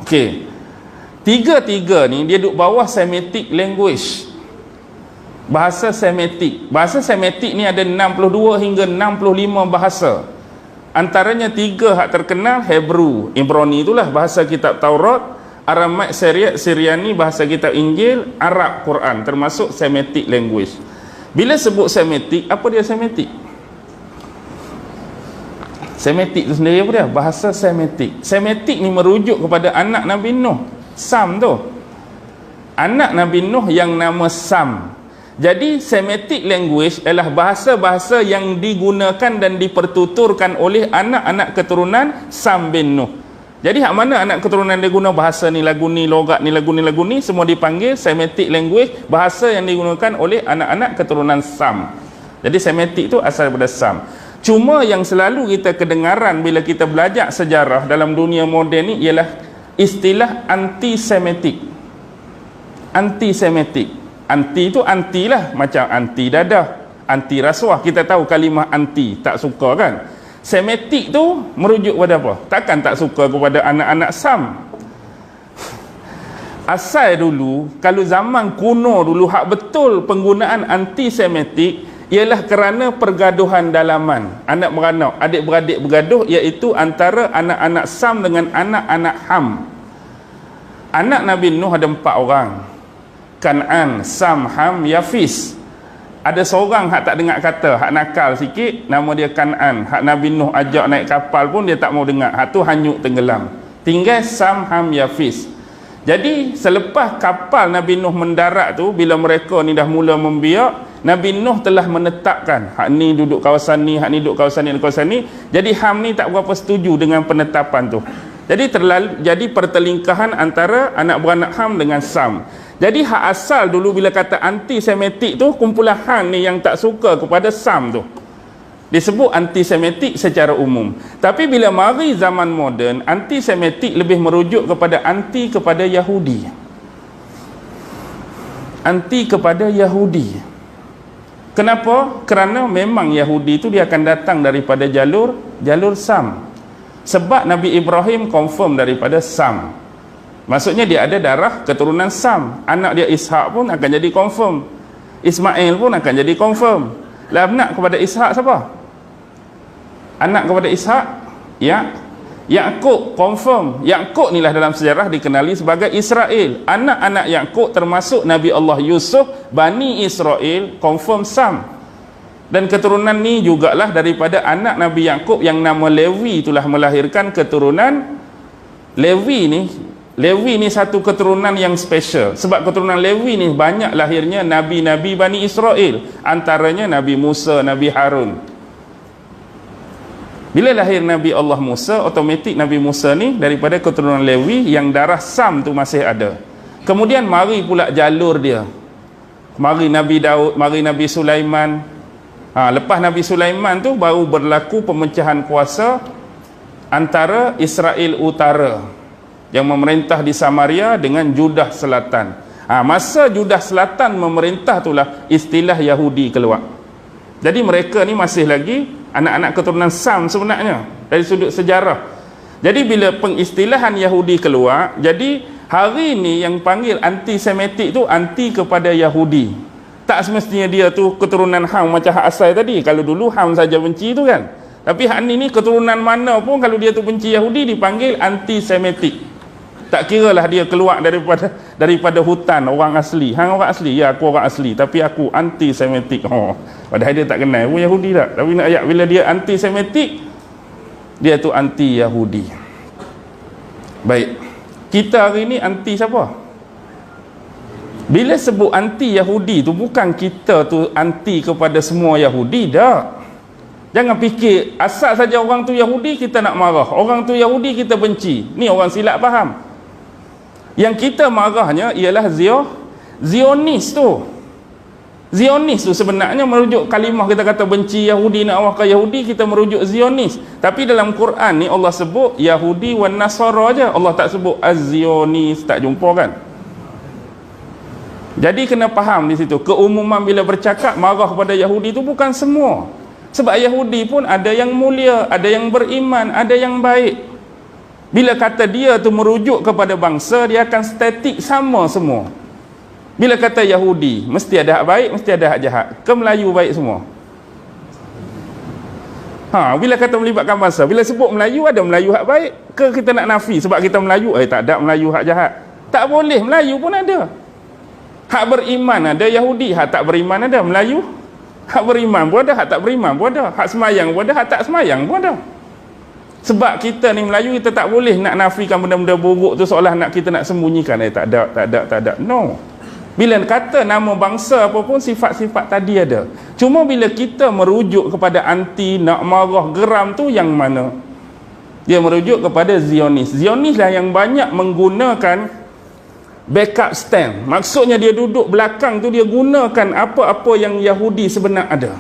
Okey. Tiga-tiga ni dia duduk bawah Semitic language. Bahasa Semitic. Bahasa Semitic ni ada 62 hingga 65 bahasa. Antaranya 3 hak terkenal, Hebrew, Ibrani itulah bahasa kitab Taurat, Aramaik Syriac, Syriani bahasa kitab Injil, Arab Quran, termasuk Semitic language. Bila sebut Semitic, apa dia Semitic? Semitic tu sendiri apa dia? Bahasa Semitic. Semitic ni merujuk kepada anak Nabi Nuh, Sam tu. Anak Nabi Nuh yang nama Sam. Jadi Semitic language adalah bahasa-bahasa yang digunakan dan dipertuturkan oleh anak-anak keturunan Sam bin Nuh. Jadi hak mana anak keturunan dia guna bahasa ni, lagu ni, logat ni, lagu ni, lagu ni, semua dipanggil Semitic language, bahasa yang digunakan oleh anak-anak keturunan Sam. Jadi Semitic tu asal daripada Sam. Cuma yang selalu kita kedengaran bila kita belajar sejarah dalam dunia moden ni ialah istilah antisemitik. Antisemitik. Anti tu anti lah, macam anti dadah, anti rasuah. Kita tahu kalimah anti, tak suka kan. Semitik tu merujuk pada apa? Takkan tak suka kepada anak-anak Sam. Asal dulu, kalau zaman kuno dulu, hak betul penggunaan antisemitik ialah kerana pergaduhan dalaman, anak beranak, adik-beradik bergaduh, iaitu antara anak-anak Sam dengan anak-anak Ham. Anak Nabi Nuh ada 4 orang, Kan'an, Sam, Ham, Yafis. Ada seorang hak tak dengar kata, hak nakal sikit, nama dia Kan'an. Hak Nabi Nuh ajak naik kapal pun dia tak mau dengar, hak tu hanyut tenggelam. Tinggal Sam, Ham, Yafis. Jadi selepas kapal Nabi Nuh mendarat tu, bila mereka ni dah mula membiak, Nabi Nuh telah menetapkan hak ni duduk kawasan ni, hak ni duduk kawasan ni, kawasan ni. Jadi Ham ni tak berapa setuju dengan penetapan tu. Jadi pertelingkahan antara anak beranak Ham dengan Sam. Jadi hak asal dulu bila kata antisemitik tu, kumpulan Ham ni yang tak suka kepada Sam tu, disebut antisemitik secara umum. Tapi bila mari zaman moden, antisemitik lebih merujuk kepada anti kepada Yahudi. Anti kepada Yahudi. Kenapa? Kerana memang Yahudi itu dia akan datang daripada jalur Sam. Sebab Nabi Ibrahim confirm daripada Sam. Maksudnya dia ada darah keturunan Sam. Anak dia Ishak pun akan jadi confirm. Ismail pun akan jadi confirm. Lah anak kepada Ishak siapa? Anak kepada Ishak, Yakub confirm. Yakub inilah dalam sejarah dikenali sebagai Israel. Anak-anak Yakub termasuk Nabi Allah Yusuf, Bani Israel, confirm Sam. Dan keturunan ni jugalah daripada anak Nabi Yakub yang nama Lewi, itulah melahirkan keturunan Lewi ni. Lewi ni satu keturunan yang special. Sebab keturunan Lewi ni banyak lahirnya Nabi-Nabi Bani Israel. Antaranya Nabi Musa, Nabi Harun. Bila lahir Nabi Allah Musa, otomatik Nabi Musa ni daripada keturunan Lewi yang darah Sam tu masih ada. Kemudian mari pula jalur dia. Mari Nabi Daud, mari Nabi Sulaiman. Lepas Nabi Sulaiman tu baru berlaku pemecahan kuasa antara Israel Utara yang memerintah di Samaria dengan Judah Selatan. Masa Judah Selatan memerintah itulah istilah Yahudi keluar. Jadi mereka ni masih lagi anak-anak keturunan Sam sebenarnya dari sudut sejarah. Jadi bila pengistilahan Yahudi keluar, jadi hari ni yang panggil antisemitik tu anti kepada Yahudi. Tak semestinya dia tu keturunan Ham macam hak asal tadi. Kalau dulu Ham saja benci tu kan. Tapi hak ni keturunan mana pun kalau dia tu benci Yahudi dipanggil antisemitik. Tak kiralah dia keluar daripada hutan orang asli. Hang orang asli, ya aku orang asli, tapi aku antisemitik. Padahal dia tak kenal pun Yahudi tak. Tapi nak ayat bila dia antisemitik, dia tu anti Yahudi. Baik. Kita hari ni anti siapa? Bila sebut anti Yahudi tu bukan kita tu anti kepada semua Yahudi, tak. Jangan fikir asal saja orang tu Yahudi kita nak marah, orang tu Yahudi kita benci. Ni orang silap faham. Yang kita marahnya ialah Zionis tu. Zionis tu sebenarnya merujuk kalimah kita kata benci Yahudi, nak marah ke Yahudi, kita merujuk Zionis. Tapi dalam Quran ni Allah sebut Yahudi wan Nasara aja. Allah tak sebut Az-Zionis, tak jumpa kan? Jadi kena faham di situ. Keumuman bila bercakap marah kepada Yahudi itu bukan semua. Sebab Yahudi pun ada yang mulia, ada yang beriman, ada yang baik. Bila kata dia tu merujuk kepada bangsa, dia akan statik sama semua. Bila kata Yahudi, mesti ada hak baik, mesti ada hak jahat. Ke Melayu baik semua? Bila kata melibatkan bangsa, bila sebut Melayu, ada Melayu hak baik? Ke kita nak nafi sebab kita Melayu, tak ada Melayu hak jahat? Tak boleh, Melayu pun ada. Hak beriman ada Yahudi, hak tak beriman ada Melayu. Hak beriman pun ada, hak tak beriman pun ada. Hak semayang pun ada, hak tak semayang pun ada. Sebab kita ni Melayu, kita tak boleh nak nafikan benda-benda buruk tu seolah nak kita nak sembunyikan. Tak ada. No. Bila kata nama bangsa apa pun, sifat-sifat tadi ada. Cuma bila kita merujuk kepada anti, nak marah, geram tu yang mana? Dia merujuk kepada Zionis. Zionis lah yang banyak menggunakan backup stand. Maksudnya dia duduk belakang tu, dia gunakan apa-apa yang Yahudi sebenar ada.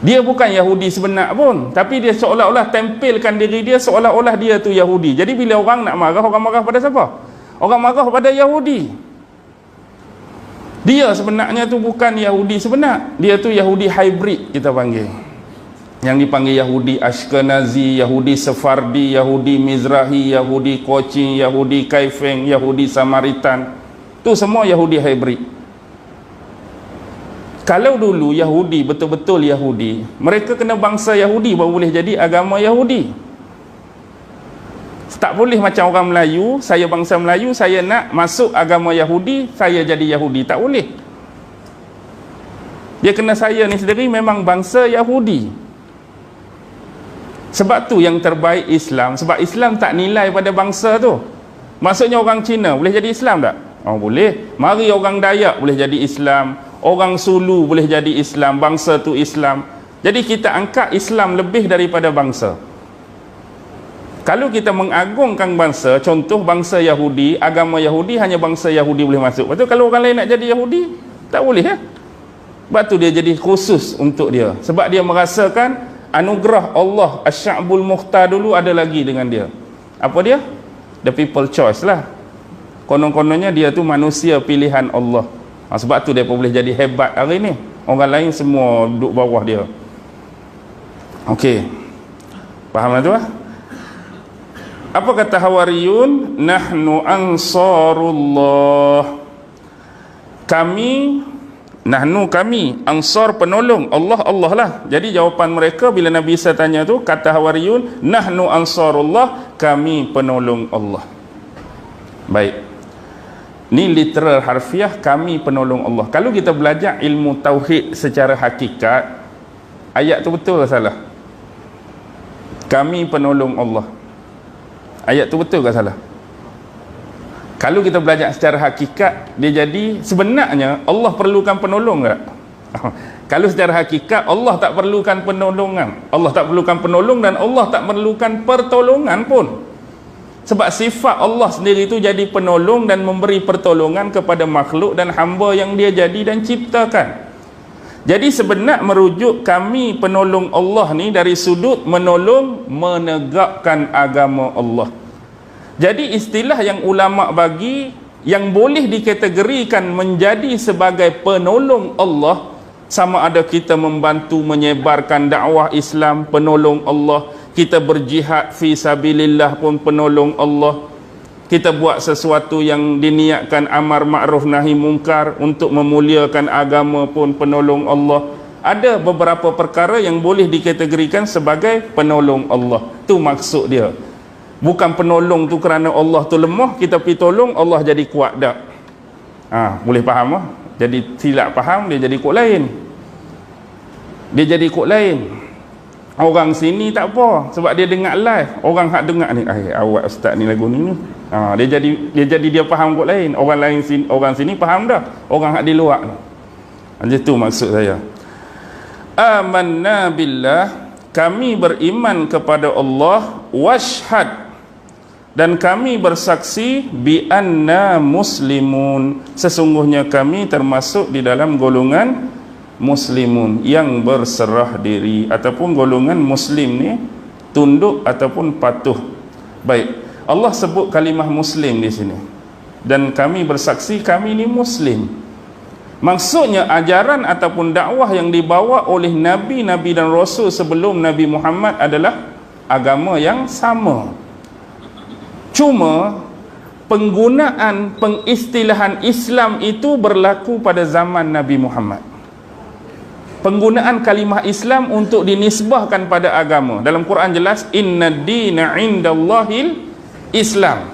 Dia bukan Yahudi sebenar pun, tapi dia seolah-olah tempelkan diri dia seolah-olah dia tu Yahudi. Jadi bila orang nak marah, orang marah pada siapa? Orang marah pada Yahudi. Dia sebenarnya tu bukan Yahudi sebenar. Dia tu Yahudi hybrid kita panggil. Yang dipanggil Yahudi Ashkenazi, Yahudi Sephardi, Yahudi Mizrahi, Yahudi Kochi, Yahudi Kaifeng, Yahudi Samaritan. Tu semua Yahudi hybrid. Kalau dulu Yahudi betul-betul Yahudi, mereka kena bangsa Yahudi baru boleh jadi agama Yahudi. Tak boleh macam orang Melayu, saya bangsa Melayu, saya nak masuk agama Yahudi, saya jadi Yahudi. Tak boleh. Dia kena saya ni sendiri memang bangsa Yahudi. Sebab tu yang terbaik Islam. Sebab Islam tak nilai pada bangsa tu. Maksudnya orang Cina boleh jadi Islam tak? Oh boleh. Mari orang Dayak boleh jadi Islam. Orang Sulu boleh jadi Islam. Bangsa tu Islam. Jadi kita angkat Islam lebih daripada bangsa. Kalau kita mengagungkan bangsa, contoh bangsa Yahudi, agama Yahudi, hanya bangsa Yahudi boleh masuk. Lepas tu kalau orang lain nak jadi Yahudi, tak boleh ya? Sebab tu dia jadi khusus untuk dia. Sebab dia merasakan anugerah Allah Asy-Sya'bul Mukhtar dulu ada lagi dengan dia. Apa dia? The people choice lah. Konon-kononnya dia tu manusia pilihan Allah. Sebab tu dia pun boleh jadi hebat hari ni. Orang lain semua duduk bawah dia. Okey. Faham lah tu lah? Apa kata Hawariyun? Nahnu ansarullah. Kami ansar penolong Allah, Allah lah. Jadi jawapan mereka bila Nabi Isa tanya tu, kata Hawariyun, nahnu ansarullah, kami penolong Allah. Baik, ni literal harfiah, kami penolong Allah. Kalau kita belajar ilmu tauhid secara hakikat, ayat tu betul ke salah? Kami penolong Allah, ayat tu betul ke salah? Kalau kita belajar secara hakikat, dia jadi sebenarnya Allah perlukan penolong tak? Kalau secara hakikat Allah tak perlukan penolongan, Allah tak perlukan penolong, dan Allah tak perlukan pertolongan pun. Sebab sifat Allah sendiri itu jadi penolong dan memberi pertolongan kepada makhluk dan hamba yang dia jadi dan ciptakan. Jadi sebenar merujuk kami penolong Allah ni dari sudut menolong, menegakkan agama Allah. Jadi istilah yang ulama bagi yang boleh dikategorikan menjadi sebagai penolong Allah, sama ada kita membantu menyebarkan dakwah Islam, penolong Allah, kita berjihad fi sabilillah pun penolong Allah, kita buat sesuatu yang diniatkan amar ma'ruf nahi mungkar untuk memuliakan agama pun penolong Allah. Ada beberapa perkara yang boleh dikategorikan sebagai penolong Allah. Tu maksud dia. Bukan penolong tu kerana Allah tu lemah, kita pergi tolong Allah jadi kuat tak? Boleh faham lah? Jadi silap faham, dia jadi kod lain. Dia jadi kod lain. Orang sini tak apa sebab dia dengar live. Orang hak dengar ni, awak ustaz ni lagu ni. Dia jadi dia faham kod lain. Orang sini faham dah. Orang hak di luar ni. Macam tu maksud saya. Amanna billah, kami beriman kepada Allah, washhad, dan kami bersaksi bi anna muslimun, sesungguhnya kami termasuk di dalam golongan muslimun yang berserah diri, ataupun golongan muslim ni tunduk ataupun patuh. Baik, Allah sebut kalimah muslim di sini, dan kami bersaksi kami ni muslim. Maksudnya ajaran ataupun dakwah yang dibawa oleh nabi-nabi dan rasul sebelum Nabi Muhammad adalah agama yang sama. Cuma penggunaan pengistilahan Islam itu berlaku pada zaman Nabi Muhammad. Penggunaan kalimah Islam untuk dinisbahkan pada agama. Dalam Quran jelas, inna dina indallahil Islam.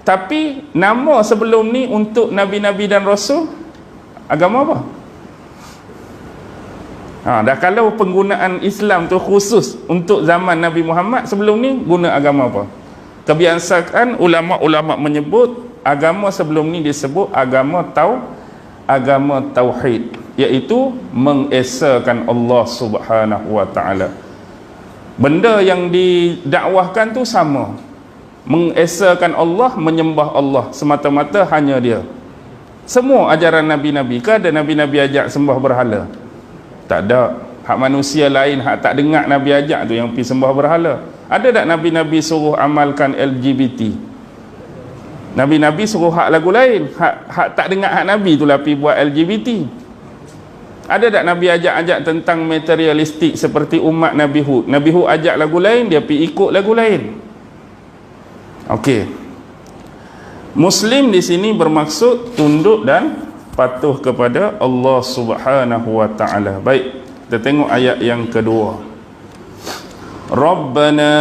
Tapi nama sebelum ni untuk nabi-nabi dan rasul, agama apa? Dah kalau penggunaan Islam tu khusus untuk zaman Nabi Muhammad, sebelum ni guna agama apa? Kebiasaan ulama-ulama menyebut agama sebelum ni disebut agama tauhid, iaitu mengesakan Allah Subhanahu wa taala. Benda yang didakwahkan tu sama, mengesakan Allah, menyembah Allah semata-mata, hanya dia. Semua ajaran nabi-nabi, ke ada nabi-nabi ajak sembah berhala? Tak ada. hak manusia lain, hak tak dengar Nabi ajak tu yang pergi sembah berhala. Ada tak Nabi-Nabi suruh amalkan LGBT? Nabi-Nabi suruh hak lagu lain, hak tak dengar hak Nabi tu lah pergi buat LGBT. Ada tak Nabi ajak-ajak tentang materialistik seperti umat Nabi Hud? Nabi Hud ajak lagu lain, dia pergi ikut lagu lain. Okey. Muslim di sini bermaksud tunduk dan patuh kepada Allah Subhanahu wa taala. Baik, kita tengok ayat yang kedua. Rabbana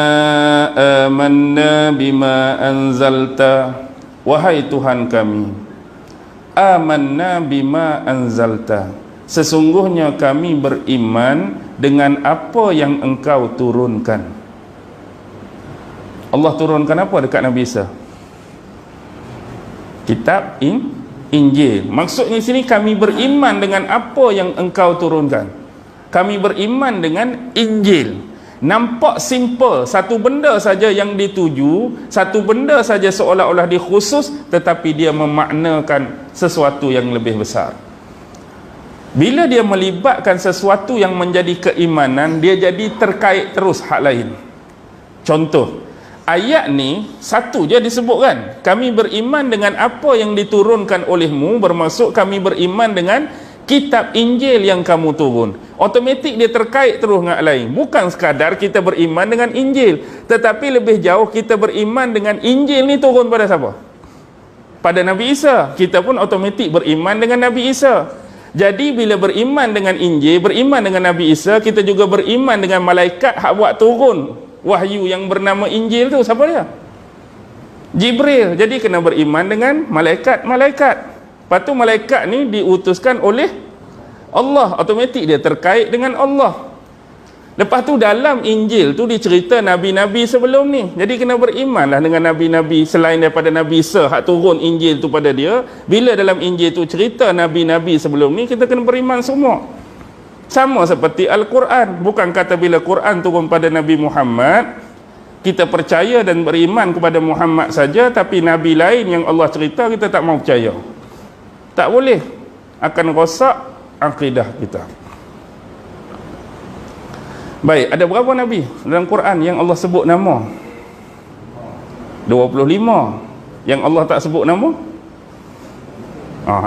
amanna bima anzalta, wahai Tuhan kami, amanna bima anzalta, sesungguhnya kami beriman dengan apa yang engkau turunkan. Allah turunkan apa dekat Nabi Isa? Kitab Injil. Maksudnya sini kami beriman dengan apa yang engkau turunkan. Kami beriman dengan Injil. Nampak simple, satu benda saja yang dituju, satu benda saja seolah-olah dikhusus, tetapi dia memaknakan sesuatu yang lebih besar. Bila dia melibatkan sesuatu yang menjadi keimanan, dia jadi terkait terus hak lain. Contoh, ayat ni satu je disebutkan, kami beriman dengan apa yang diturunkan olehmu, bermaksud kami beriman dengan kitab Injil yang kamu turun. Automatik dia terkait terus dengan lain. Bukan sekadar kita beriman dengan Injil, tetapi lebih jauh kita beriman dengan Injil ni turun pada siapa? Pada Nabi Isa. Kita pun automatik beriman dengan Nabi Isa. Jadi bila beriman dengan Injil, beriman dengan Nabi Isa, kita juga beriman dengan malaikat hak buat turun wahyu yang bernama Injil tu. Siapa dia? Jibril. Jadi kena beriman dengan malaikat-malaikat. Lepas tu malaikat ni diutuskan oleh Allah, automatik dia terkait dengan Allah. Lepas tu dalam Injil tu dicerita Nabi-Nabi sebelum ni. Jadi kena berimanlah dengan Nabi-Nabi selain daripada Nabi Isa hak turun Injil tu pada dia. Bila dalam Injil tu cerita Nabi-Nabi sebelum ni, kita kena beriman semua. Sama seperti Al-Quran. Bukan kata bila Quran turun pada Nabi Muhammad, kita percaya dan beriman kepada Muhammad saja, tapi Nabi lain yang Allah cerita kita tak mau percaya. Tak boleh. Akan rosak akidah kita. Baik, ada berapa Nabi dalam Quran yang Allah sebut nama? 25. Yang Allah tak sebut nama?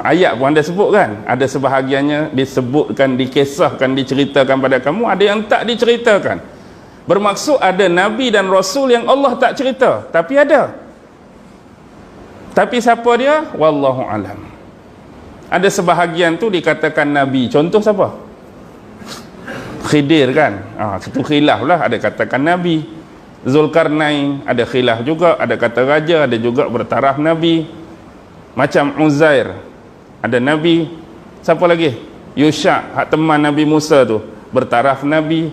Ayat pun anda sebut kan? Ada sebahagiannya disebutkan, dikisahkan, diceritakan pada kamu. Ada yang tak diceritakan. Bermaksud ada Nabi dan Rasul yang Allah tak cerita, tapi ada. Tapi siapa dia? Wallahu alam. Ada sebahagian tu dikatakan Nabi. Contoh siapa? Khidir kan? Itu khilaf lah. Ada katakan Nabi. Zulkarnain ada khilaf juga. Ada kata raja, ada juga bertaraf Nabi. Macam Uzair, ada Nabi. Siapa lagi? Yusha, hak teman Nabi Musa tu, bertaraf Nabi.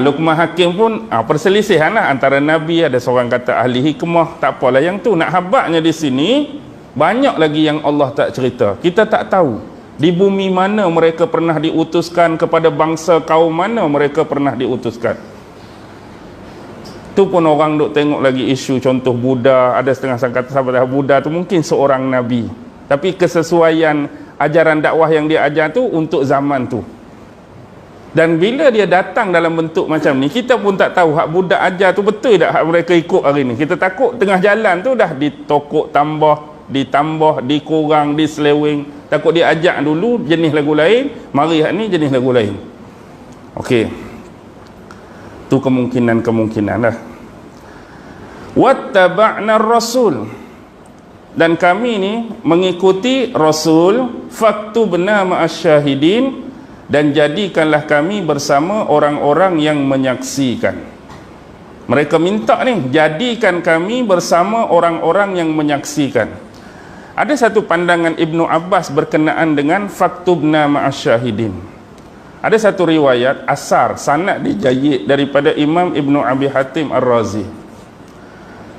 Luqman Hakim pun perselisihan lah antara Nabi. Ada seorang kata ahli hikmah. Tak apalah yang tu. Nak habaknya di sini, banyak lagi yang Allah tak cerita. Kita tak tahu di bumi mana mereka pernah diutuskan, kepada bangsa kaum mana mereka pernah diutuskan. Tu pun orang duk tengok lagi isu contoh Buddha. Ada setengah kata sahabat Buddha tu mungkin seorang Nabi, tapi kesesuaian ajaran dakwah yang dia ajar tu untuk zaman tu. Dan bila dia datang dalam bentuk macam ni, kita pun tak tahu hak Buddha ajar tu betul tak hak mereka ikut hari ni. Kita takut tengah jalan tu dah ditokok ditambah, dikurang, diseleweng. Takut dia ajak dulu jenis lagu lain, mari hak ni jenis lagu lain. Okey, tu kemungkinan lah. Wattaba'na rasul, dan kami ni mengikuti Rasul. Faktubna ma'asyahidin, dan jadikanlah kami bersama orang-orang yang menyaksikan. Mereka minta ni, jadikan kami bersama orang-orang yang menyaksikan. Ada satu pandangan Ibnu Abbas berkenaan dengan faktubna ma'asyahidin. Ada satu riwayat asar sanad dijayyid daripada Imam Ibnu Abi Hatim Ar-Razi.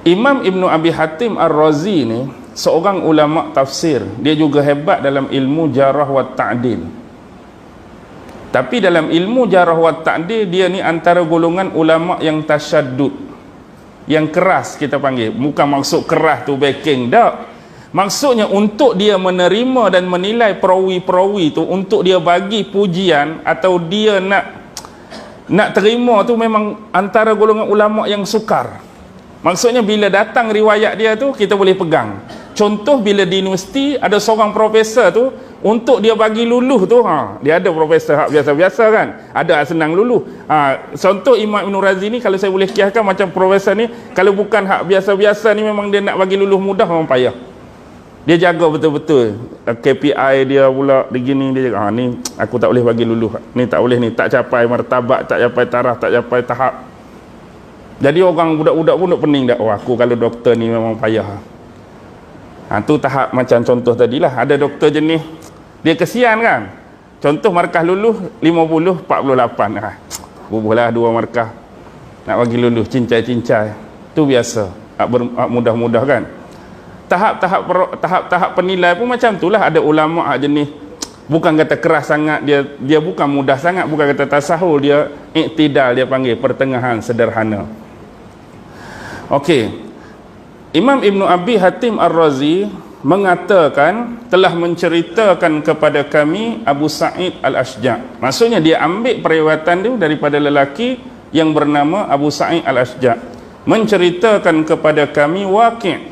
Imam Ibnu Abi Hatim Ar-Razi ni seorang ulama tafsir. Dia juga hebat dalam ilmu jarah wa ta'dil. Tapi dalam ilmu jarah wa ta'dil, dia ni antara golongan ulama yang tasyaddud, yang keras kita panggil. Bukan maksud keras tu backing, tak. Maksudnya untuk dia menerima dan menilai perawi-perawi tu, untuk dia bagi pujian atau dia nak terima tu, memang antara golongan ulama yang sukar. Maksudnya bila datang riwayat dia tu, kita boleh pegang. Contoh bila di universiti ada seorang profesor tu, untuk dia bagi luluh tu, dia ada profesor hak biasa-biasa kan, ada senang luluh. Contoh Imam Ibn Razi ni, kalau saya boleh kiaskan macam profesor ni, kalau bukan hak biasa-biasa ni, memang dia nak bagi luluh mudah memang payah. Dia jaga betul-betul KPI dia pula begini, dia jaga, ni aku tak boleh bagi luluh, ni tak boleh, ni tak capai martabat, tak capai taraf, tak capai tahap. Jadi orang budak-budak pun duk pening dah, aku kalau doktor ni memang payah. Tu tahap macam contoh tadilah. Ada doktor jenis dia kesian kan, contoh markah luluh 50 48, bubuhlah 2 markah nak bagi luluh, cincai-cincai. Tu biasa, mudah-mudah kan. Tahap-tahap penilai pun macam itulah. Ada ulama jenis bukan kata keras sangat, dia bukan mudah sangat, bukan kata tasahul, dia iktidal, dia panggil pertengahan, sederhana. Okey, Imam Ibn Abi Hatim Ar-Razi mengatakan telah menceritakan kepada kami Abu Sa'id Al-Ashja'. Maksudnya dia ambil periwayatan itu daripada lelaki yang bernama Abu Sa'id Al-Ashja', menceritakan kepada kami Waqi'.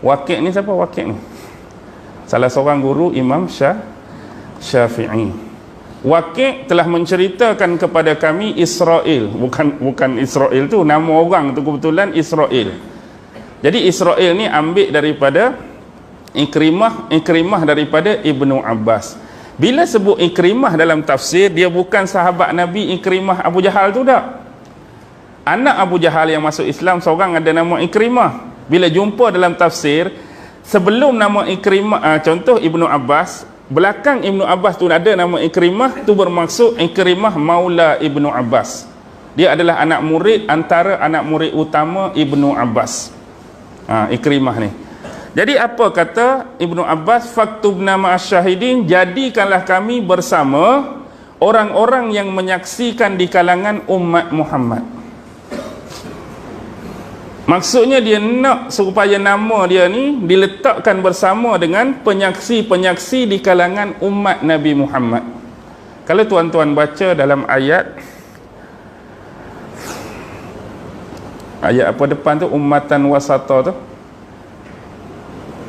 Waqi' ni siapa Waqi' ni? Salah seorang guru Imam Syafi'i. Waqi' telah menceritakan kepada kami Israel. Bukan Israel tu nama orang tu, kebetulan Israel. Jadi Israel ni ambil daripada Ikrimah daripada Ibnu Abbas. Bila sebut Ikrimah dalam tafsir, dia bukan sahabat Nabi Ikrimah Abu Jahal tu tak. Anak Abu Jahal yang masuk Islam seorang ada nama Ikrimah. Bila jumpa dalam tafsir, sebelum nama Ikrimah, contoh Ibnu Abbas, belakang Ibnu Abbas tu ada nama Ikrimah, tu bermaksud Ikrimah Maula Ibnu Abbas. Dia adalah anak murid, antara anak murid utama Ibnu Abbas. Ikrimah ni. Jadi apa kata Ibnu Abbas? Faktubna ma'asyahidin, jadikanlah kami bersama orang-orang yang menyaksikan di kalangan umat Muhammad. Maksudnya dia nak supaya nama dia ni diletakkan bersama dengan penyaksi-penyaksi di kalangan umat Nabi Muhammad. Kalau tuan-tuan baca dalam ayat apa depan tu, ummatan wasata tu,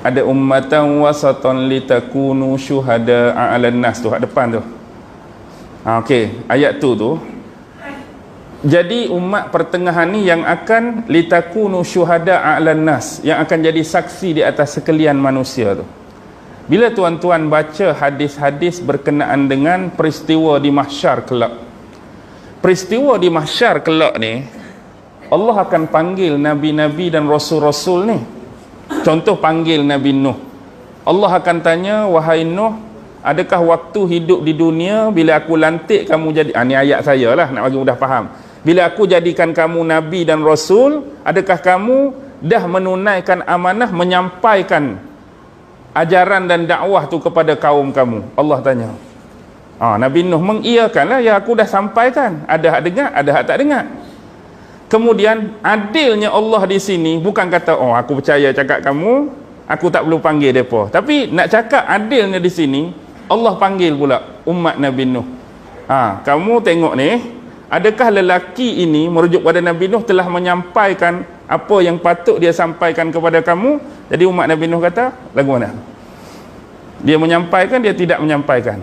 ada ummatan wasatan litakunu syuhada 'alan nas tu, depan tu. Okey, ayat tu jadi umat pertengahan ni yang akan litakunu syuhada 'alan nas, yang akan jadi saksi di atas sekalian manusia tu. Bila tuan-tuan baca hadis-hadis berkenaan dengan peristiwa di mahsyar kelak, peristiwa di mahsyar kelak ni, Allah akan panggil nabi-nabi dan rasul-rasul ni. Contoh panggil Nabi Nuh. Allah akan tanya, wahai Nuh, adakah waktu hidup di dunia bila aku lantik kamu jadi, ni ayat saya lah nak bagi mudah faham. Bila aku jadikan kamu nabi dan rasul, adakah kamu dah menunaikan amanah menyampaikan ajaran dan dakwah tu kepada kaum kamu? Allah tanya. Nabi Nuh mengiyakanlah, ya aku dah sampaikan. Ada hak dengar, ada hak tak dengar. Kemudian adilnya Allah di sini bukan kata aku percaya cakap kamu, aku tak perlu panggil depa. Tapi nak cakap adilnya di sini, Allah panggil pula umat Nabi Nuh. Kamu tengok ni, adakah lelaki ini merujuk pada Nabi Nuh telah menyampaikan apa yang patut dia sampaikan kepada kamu? Jadi umat Nabi Nuh kata, lagu mana? Dia menyampaikan, dia tidak menyampaikan.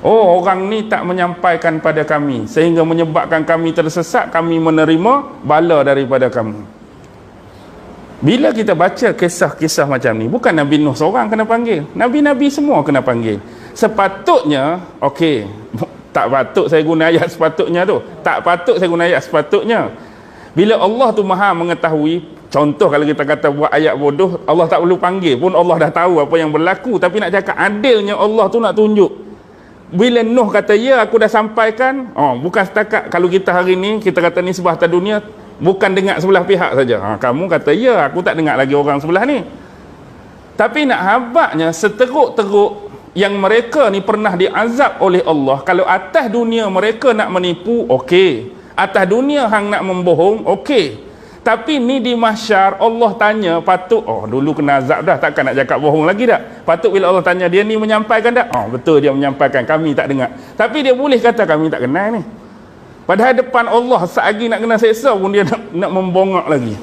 Orang ni tak menyampaikan pada kami sehingga menyebabkan kami tersesat, kami menerima bala daripada kamu. Bila kita baca kisah-kisah macam ni, bukan Nabi Nuh seorang kena panggil, nabi-nabi semua kena panggil. Sepatutnya, tak patut saya guna ayat sepatutnya tu, tak patut saya guna ayat sepatutnya. Bila Allah tu maha mengetahui, contoh kalau kita kata buat ayat bodoh, Allah tak perlu panggil pun, Allah dah tahu apa yang berlaku. Tapi nak cakap adilnya Allah tu nak tunjuk, bila Nuh kata ya aku dah sampaikan, bukan setakat kalau kita hari ni kita kata ni sebelah atas dunia, bukan dengar sebelah pihak saja. Kamu kata ya, aku tak dengar lagi orang sebelah ni. Tapi nak habaknya seteruk-teruk yang mereka ni pernah diazab oleh Allah. Kalau atas dunia mereka nak menipu, okey. Atas dunia hang nak membohong, okey. Tapi ni di mahsyar Allah tanya, patut dulu kena azab dah, takkan nak cakap bohong lagi dah. Patut bila Allah tanya dia ni menyampaikan tak? Betul dia menyampaikan, kami tak dengar. Tapi dia boleh kata kami tak kenal ni. Padahal depan Allah selagi nak kena seksa pun dia nak membongak lagi.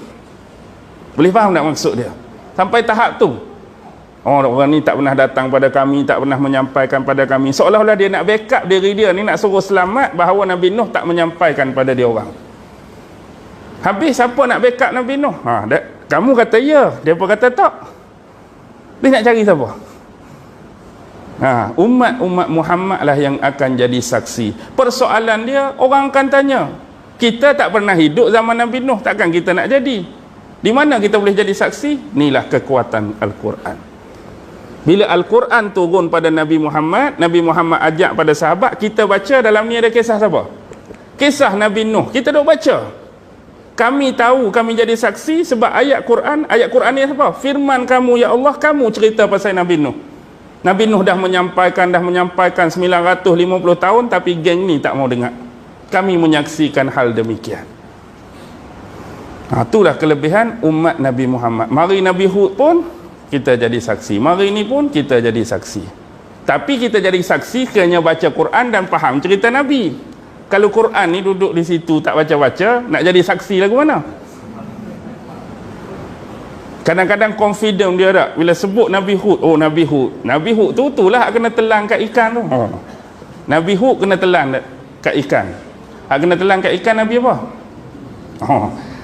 Boleh faham tak maksud dia? Sampai tahap tu. Orang ni tak pernah datang pada kami, tak pernah menyampaikan pada kami. Seolah-olah dia nak backup diri dia ni, nak suruh selamat bahawa Nabi Nuh tak menyampaikan pada dia orang. Habis siapa nak backup Nabi Nuh? Kamu kata ya, dia pun kata tak. Dia nak cari siapa? Umat Muhammad lah yang akan jadi saksi. Persoalan dia, orang akan tanya, kita tak pernah hidup zaman Nabi Nuh, takkan kita nak jadi? Di mana kita boleh jadi saksi? Inilah kekuatan Al-Quran. Bila Al-Quran turun pada Nabi Muhammad ajak pada sahabat, kita baca dalam ni ada kisah siapa? Kisah Nabi Nuh. Kita duk baca. Kami tahu, kami jadi saksi sebab ayat Quran ni apa? Firman kamu ya Allah, kamu cerita pasal Nabi Nuh. Nabi Nuh dah menyampaikan 950 tahun, tapi geng ni tak mau dengar. Kami menyaksikan hal demikian. Itulah kelebihan umat Nabi Muhammad. Mari Nabi Hud pun kita jadi saksi, mari ni pun kita jadi saksi. Tapi kita jadi saksi kerana baca Quran dan faham cerita Nabi. Kalau Quran ni duduk di situ tak baca-baca, nak jadi saksi lagu mana? Kadang-kadang confident dia tak bila sebut Nabi Hud. Nabi Hud tu lah kena telan kat ikan tu. Nabi Hud kena telan kat ikan. Kena telan kat ikan Nabi apa?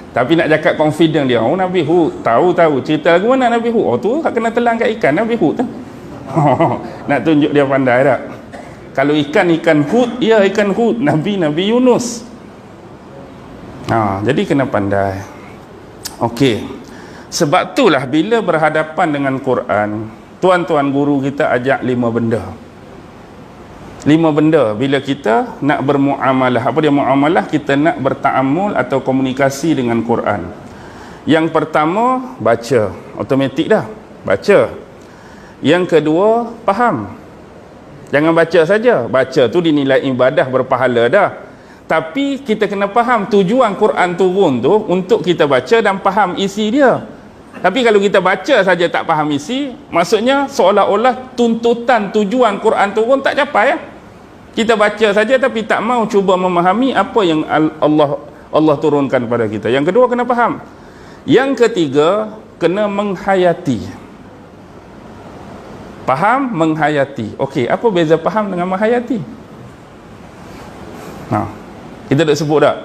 Tapi nak cakap confident dia, Nabi Hud tahu cerita lagu mana Nabi Hud. Tu kena telan kat ikan Nabi Hud tu. Nak tunjuk dia pandai tak? Kalau ikan Hud, ya ikan Hud, Nabi Yunus. Jadi kena pandai. Okey. Sebab itulah bila berhadapan dengan Quran, tuan-tuan guru kita ajak 5 benda. 5 benda bila kita nak bermuamalah. Apa dia muamalah? Kita nak berta'amul atau komunikasi dengan Quran. Yang pertama, baca. Automatik dah. Baca. Yang kedua, faham. Jangan baca saja. Baca tu dinilai ibadah berpahala dah. Tapi kita kena faham tujuan Quran turun tu untuk kita baca dan faham isi dia. Tapi kalau kita baca saja tak faham isi, maksudnya seolah-olah tuntutan tujuan Quran turun tak capai. Kita baca saja tapi tak mau cuba memahami apa yang Allah turunkan kepada kita. Yang kedua kena faham. Yang ketiga kena menghayati. Faham, menghayati. Okey, apa beza faham dengan menghayati? Kita dah sebut tak?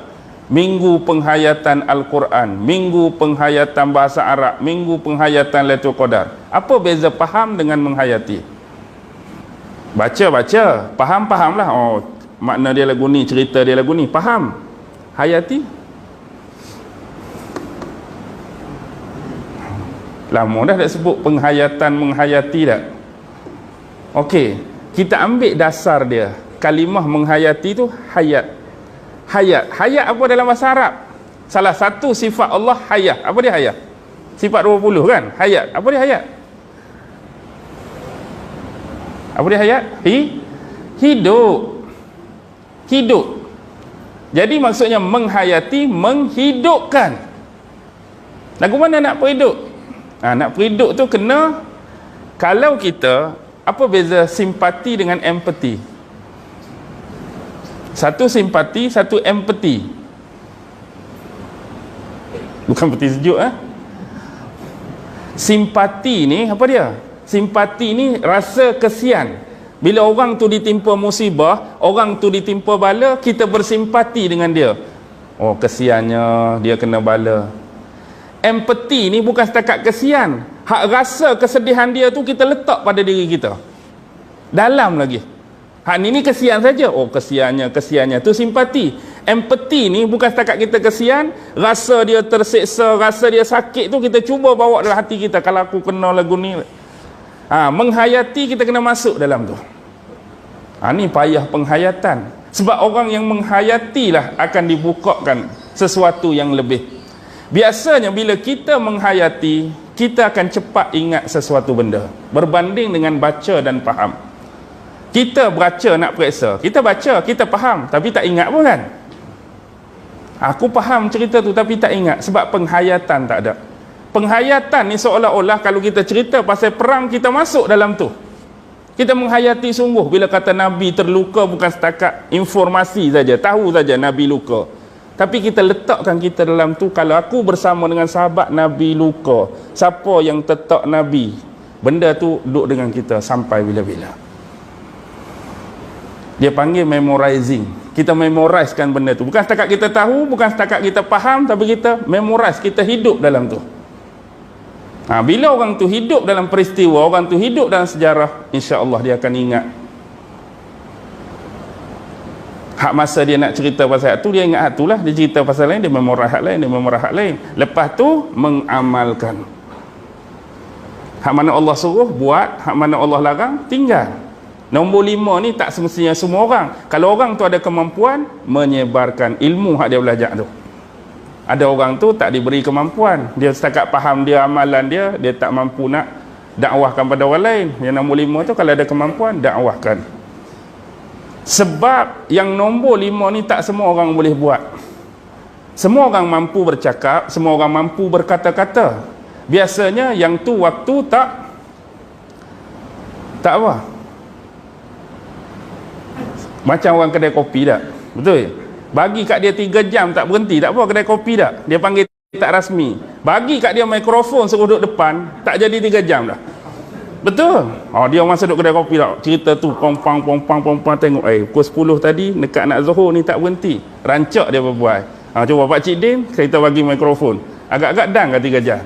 Minggu penghayatan Al-Quran, minggu penghayatan bahasa Arab, minggu penghayatan Lailatul Qadar. Apa beza faham dengan menghayati? Baca, faham lah. Makna dia lagu ni, cerita dia lagu ni, faham. Hayati? Lama dah tak sebut penghayatan, menghayati tak? Okey, kita ambil dasar dia. Kalimah menghayati tu hayat. Hayat apa dalam bahasa Arab? Salah satu sifat Allah hayat. Apa dia hayat? Sifat 20 kan? Hayat. Apa dia hayat? Apa dia hayat? Hidup. Jadi maksudnya menghayati, menghidupkan. Lagu mana nak perhidup? Nak perhidup tu kena, kalau kita, apa beza simpati dengan empati? Satu simpati, satu empati. Bukan peti sejuk Simpati ni apa dia? Simpati ni rasa kesian. Bila orang tu ditimpa musibah, orang tu ditimpa bala, kita bersimpati dengan dia. Kesiannya dia kena bala. Empati ni bukan setakat kesian. Hak rasa kesedihan dia tu kita letak pada diri kita. Dalam lagi. Hak ni kesian saja. Kesiannya tu simpati. Empati ni bukan setakat kita kesian, rasa dia terseksa, rasa dia sakit tu kita cuba bawa dalam hati kita. Kalau aku kena lagu ni, menghayati, kita kena masuk dalam tu. Ni payah penghayatan. Sebab orang yang menghayatilah akan dibukakan sesuatu yang lebih. Biasanya bila kita menghayati, kita akan cepat ingat sesuatu benda berbanding dengan baca dan faham. Kita baca nak periksa, kita baca, kita faham, tapi tak ingat pun kan? Aku faham cerita tu tapi tak ingat sebab penghayatan tak ada. Penghayatan ni seolah-olah kalau kita cerita pasal perang, kita masuk dalam tu. Kita menghayati sungguh bila kata Nabi terluka, bukan setakat informasi saja, tahu saja Nabi luka. Tapi kita letakkan kita dalam tu. Kalau aku bersama dengan sahabat Nabi luka, siapa yang tetap Nabi, benda tu duduk dengan kita sampai bila-bila. Dia panggil memorizing. Kita memorizekan benda tu. Bukan setakat kita tahu, bukan setakat kita faham, tapi kita memorize, kita hidup dalam tu. Bila orang tu hidup dalam peristiwa, orang tu hidup dalam sejarah, insya-Allah dia akan ingat. Hak masa dia nak cerita pasal tu, dia ingat hak tu lah. Dia cerita pasal lain, dia memorize hak lain, dia memorize hak lain. Lepas tu mengamalkan. Hak mana Allah suruh buat, hak mana Allah larang tinggal. Nombor 5 ni tak semestinya semua orang. Kalau orang tu ada kemampuan menyebarkan ilmu hak dia belajar tu. Ada orang tu tak diberi kemampuan, dia setakat faham dia, amalan dia, dia tak mampu nak dakwahkan pada orang lain. Yang nombor 5 tu kalau ada kemampuan, dakwahkan. Sebab yang nombor 5 ni tak semua orang boleh buat. Semua orang mampu bercakap, semua orang mampu berkata-kata. Biasanya yang tu waktu tak apa. Macam orang kedai kopi tak? Betul? Bagi kat dia 3 jam tak berhenti, tak apa kedai kopi tak? Dia panggil tak rasmi. Bagi kat dia mikrofon suruh duduk depan, tak jadi 3 jam dah. Betul? Dia masa duduk kedai kopi tak? Cerita tu pong-pang tengok. Pukul 10 tadi dekat nak Zuhur ni tak berhenti. Rancak dia berbual. Cuba Pak Cik Din, kita bagi mikrofon. Agak-agak dan ke 3 jam.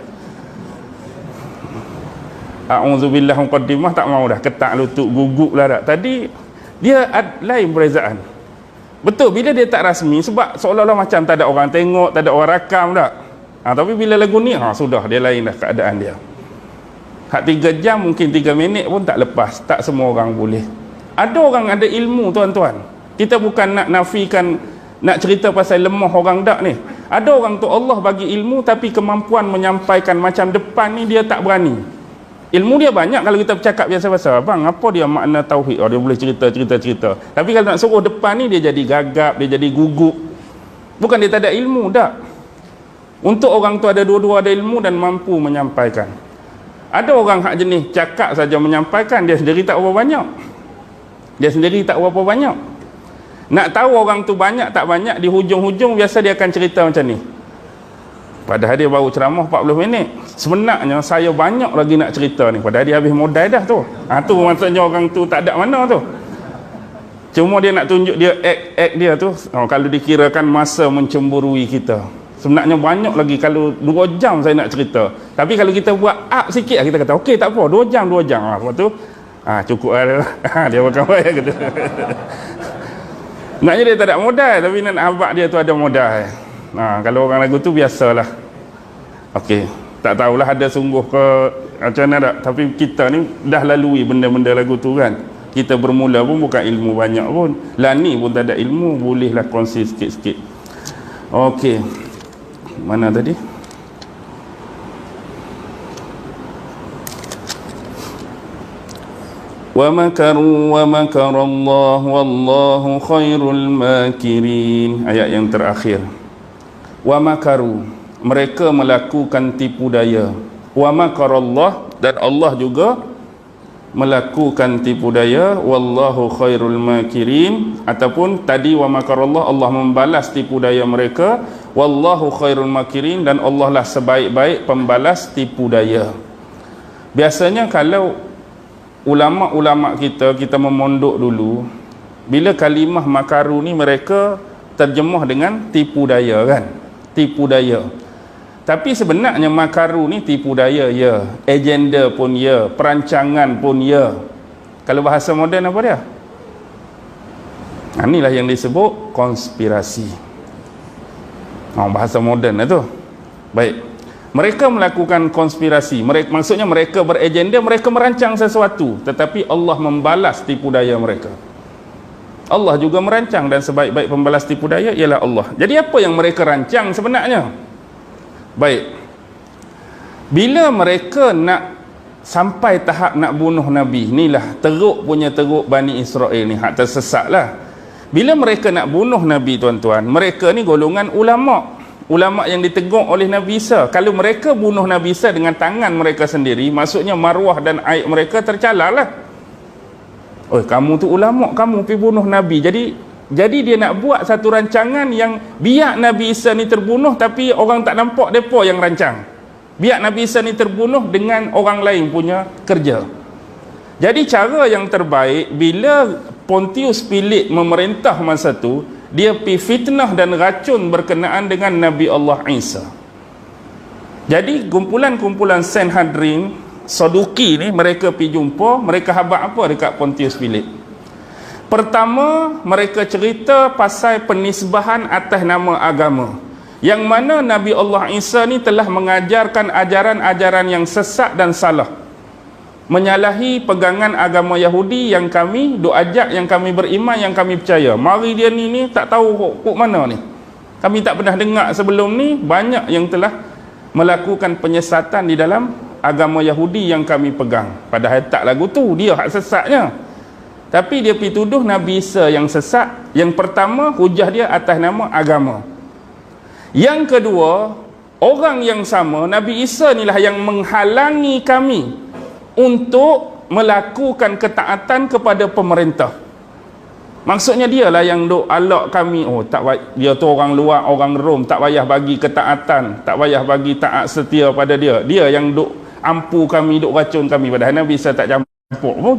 A'udzubillah muqaddimah tak mau dah. Ketak lutut, guguk lah tak. Tadi dia lain perbezaan. Betul, bila dia tak rasmi, sebab seolah-olah macam tak ada orang tengok, tak ada orang rakam tak. Tapi bila lagu ni, sudah, dia lain dah keadaan dia. Hak 3 jam, mungkin 3 minit pun tak lepas. Tak semua orang boleh. Ada orang ada ilmu, tuan-tuan. Kita bukan nak nafikan, nak cerita pasal lemah orang tak ni. Ada orang tu Allah bagi ilmu, tapi kemampuan menyampaikan macam depan ni dia tak berani. Ilmu dia banyak kalau kita bercakap biasa-biasa. Bang, apa dia makna tauhid? Dia boleh cerita. Tapi kalau nak suruh depan ni, dia jadi gagap, dia jadi gugup. Bukan dia tak ada ilmu, tak. Untuk orang tu ada dua-dua, ada ilmu dan mampu menyampaikan. Ada orang hak jenis cakap saja menyampaikan, dia sendiri tak berapa banyak. Nak tahu orang tu banyak tak banyak, di hujung-hujung biasa dia akan cerita macam ni. Padahal dia baru ceramah 40 minit. Sebenarnya saya banyak lagi nak cerita ni. Padahal dia habis modal dah tu. Tu maksudnya orang tu tak ada mana tu. Cuma dia nak tunjuk dia act dia tu. Kalau dikirakan masa mencemburui kita. Sebenarnya banyak lagi. Kalau 2 jam saya nak cerita. Tapi kalau kita buat up sikit, kita kata okey tak apa, 2 jam. Lepas tu cukup lah. Dia makan baik kata. Naknya dia tak ada modal, tapi nak abang dia tu ada modal. Kalau orang lagu tu biasalah. Okey, tak tahulah ada sungguh ke macam mana tak, tapi kita ni dah lalui benda-benda lagu tu kan. Kita bermula pun bukan ilmu banyak pun. Lah ni pun tak ada ilmu, bolehlah kongsi sikit-sikit. Okey. Mana tadi? Wa makaru wa makarallahu wallahu khairul makirin. Ayat yang terakhir. Wa makaru, mereka melakukan tipu daya. Wa makarallah, dan Allah juga melakukan tipu daya. Wallahu khairul makirin, ataupun tadi wa makarallah, Allah membalas tipu daya mereka. Wallahu khairul makirin, dan Allah lah sebaik-baik pembalas tipu daya. Biasanya kalau ulama-ulama kita memondok dulu, bila kalimah makaru ni mereka terjemah dengan tipu daya kan. Tipu daya. Tapi sebenarnya makaru ni tipu daya ya, agenda pun ya, perancangan pun ya. Kalau bahasa moden apa dia? Inilah yang disebut konspirasi. Bahasa moden itu. Baik. Mereka melakukan konspirasi. Maksudnya mereka beragenda, mereka merancang sesuatu, tetapi Allah membalas tipu daya mereka. Allah juga merancang, dan sebaik-baik pembalas tipu daya ialah Allah. Jadi apa yang mereka rancang sebenarnya? Baik. Bila mereka nak sampai tahap nak bunuh Nabi, inilah teruk punya teruk Bani Israel ni, hak tersesat lah. Bila mereka nak bunuh Nabi, tuan-tuan, mereka ni golongan ulama yang ditegur oleh Nabi Isa. Kalau mereka bunuh Nabi Isa dengan tangan mereka sendiri, maksudnya maruah dan aib mereka tercalar lah. Oh, kamu tu ulama, kamu pergi bunuh Nabi. Jadi dia nak buat satu rancangan yang biar Nabi Isa ni terbunuh, tapi orang tak nampak depa yang rancang. Biar Nabi Isa ni terbunuh dengan orang lain punya kerja. Jadi cara yang terbaik bila Pontius Pilate memerintah masa tu, dia pi fitnah dan racun berkenaan dengan Nabi Allah Isa. Jadi kumpulan-kumpulan Sanhedrin, Saduki ni, mereka pi jumpa, mereka habaq apa dekat Pontius Pilate? Pertama, mereka cerita pasal penisbahan atas nama agama, yang mana Nabi Allah Isa ni telah mengajarkan ajaran-ajaran yang sesat dan salah, menyalahi pegangan agama Yahudi yang kami duk ajak, yang kami beriman, yang kami percaya. Mari dia ni tak tahu kok mana ni. Kami tak pernah dengar sebelum ni banyak yang telah melakukan penyesatan di dalam agama Yahudi yang kami pegang. Padahal tak lagu tu, dia hak sesatnya. Tapi dia pergi tuduh Nabi Isa yang sesat. Yang pertama, hujah dia atas nama agama. Yang kedua, orang yang sama, Nabi Isa inilah yang menghalangi kami untuk melakukan ketaatan kepada pemerintah. Maksudnya dialah yang duk alak kami, dia tu orang luar, orang Rom, tak payah bagi ketaatan, tak payah bagi taat setia pada dia. Dia yang duk ampu kami, duk racun kami, padahal Nabi Isa tak campur pun.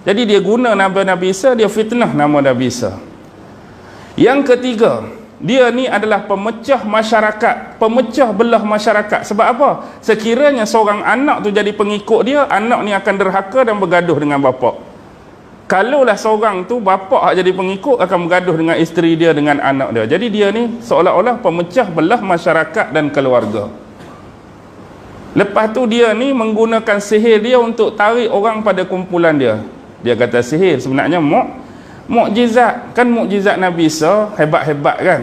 Jadi dia guna nama Nabi Isa, dia fitnah nama Nabi Isa. Yang ketiga, dia ni adalah pemecah masyarakat, pemecah belah masyarakat. Sebab apa? Sekiranya seorang anak tu jadi pengikut dia, anak ni akan derhaka dan bergaduh dengan bapa. Kalaulah seorang tu bapa jadi pengikut, akan bergaduh dengan isteri dia, dengan anak dia. Jadi dia ni seolah-olah pemecah belah masyarakat dan keluarga. Lepas tu dia ni menggunakan sihir dia untuk tarik orang pada kumpulan dia. Dia kata sihir sebenarnya mukjizat. Kan mukjizat Nabi Isa hebat-hebat kan?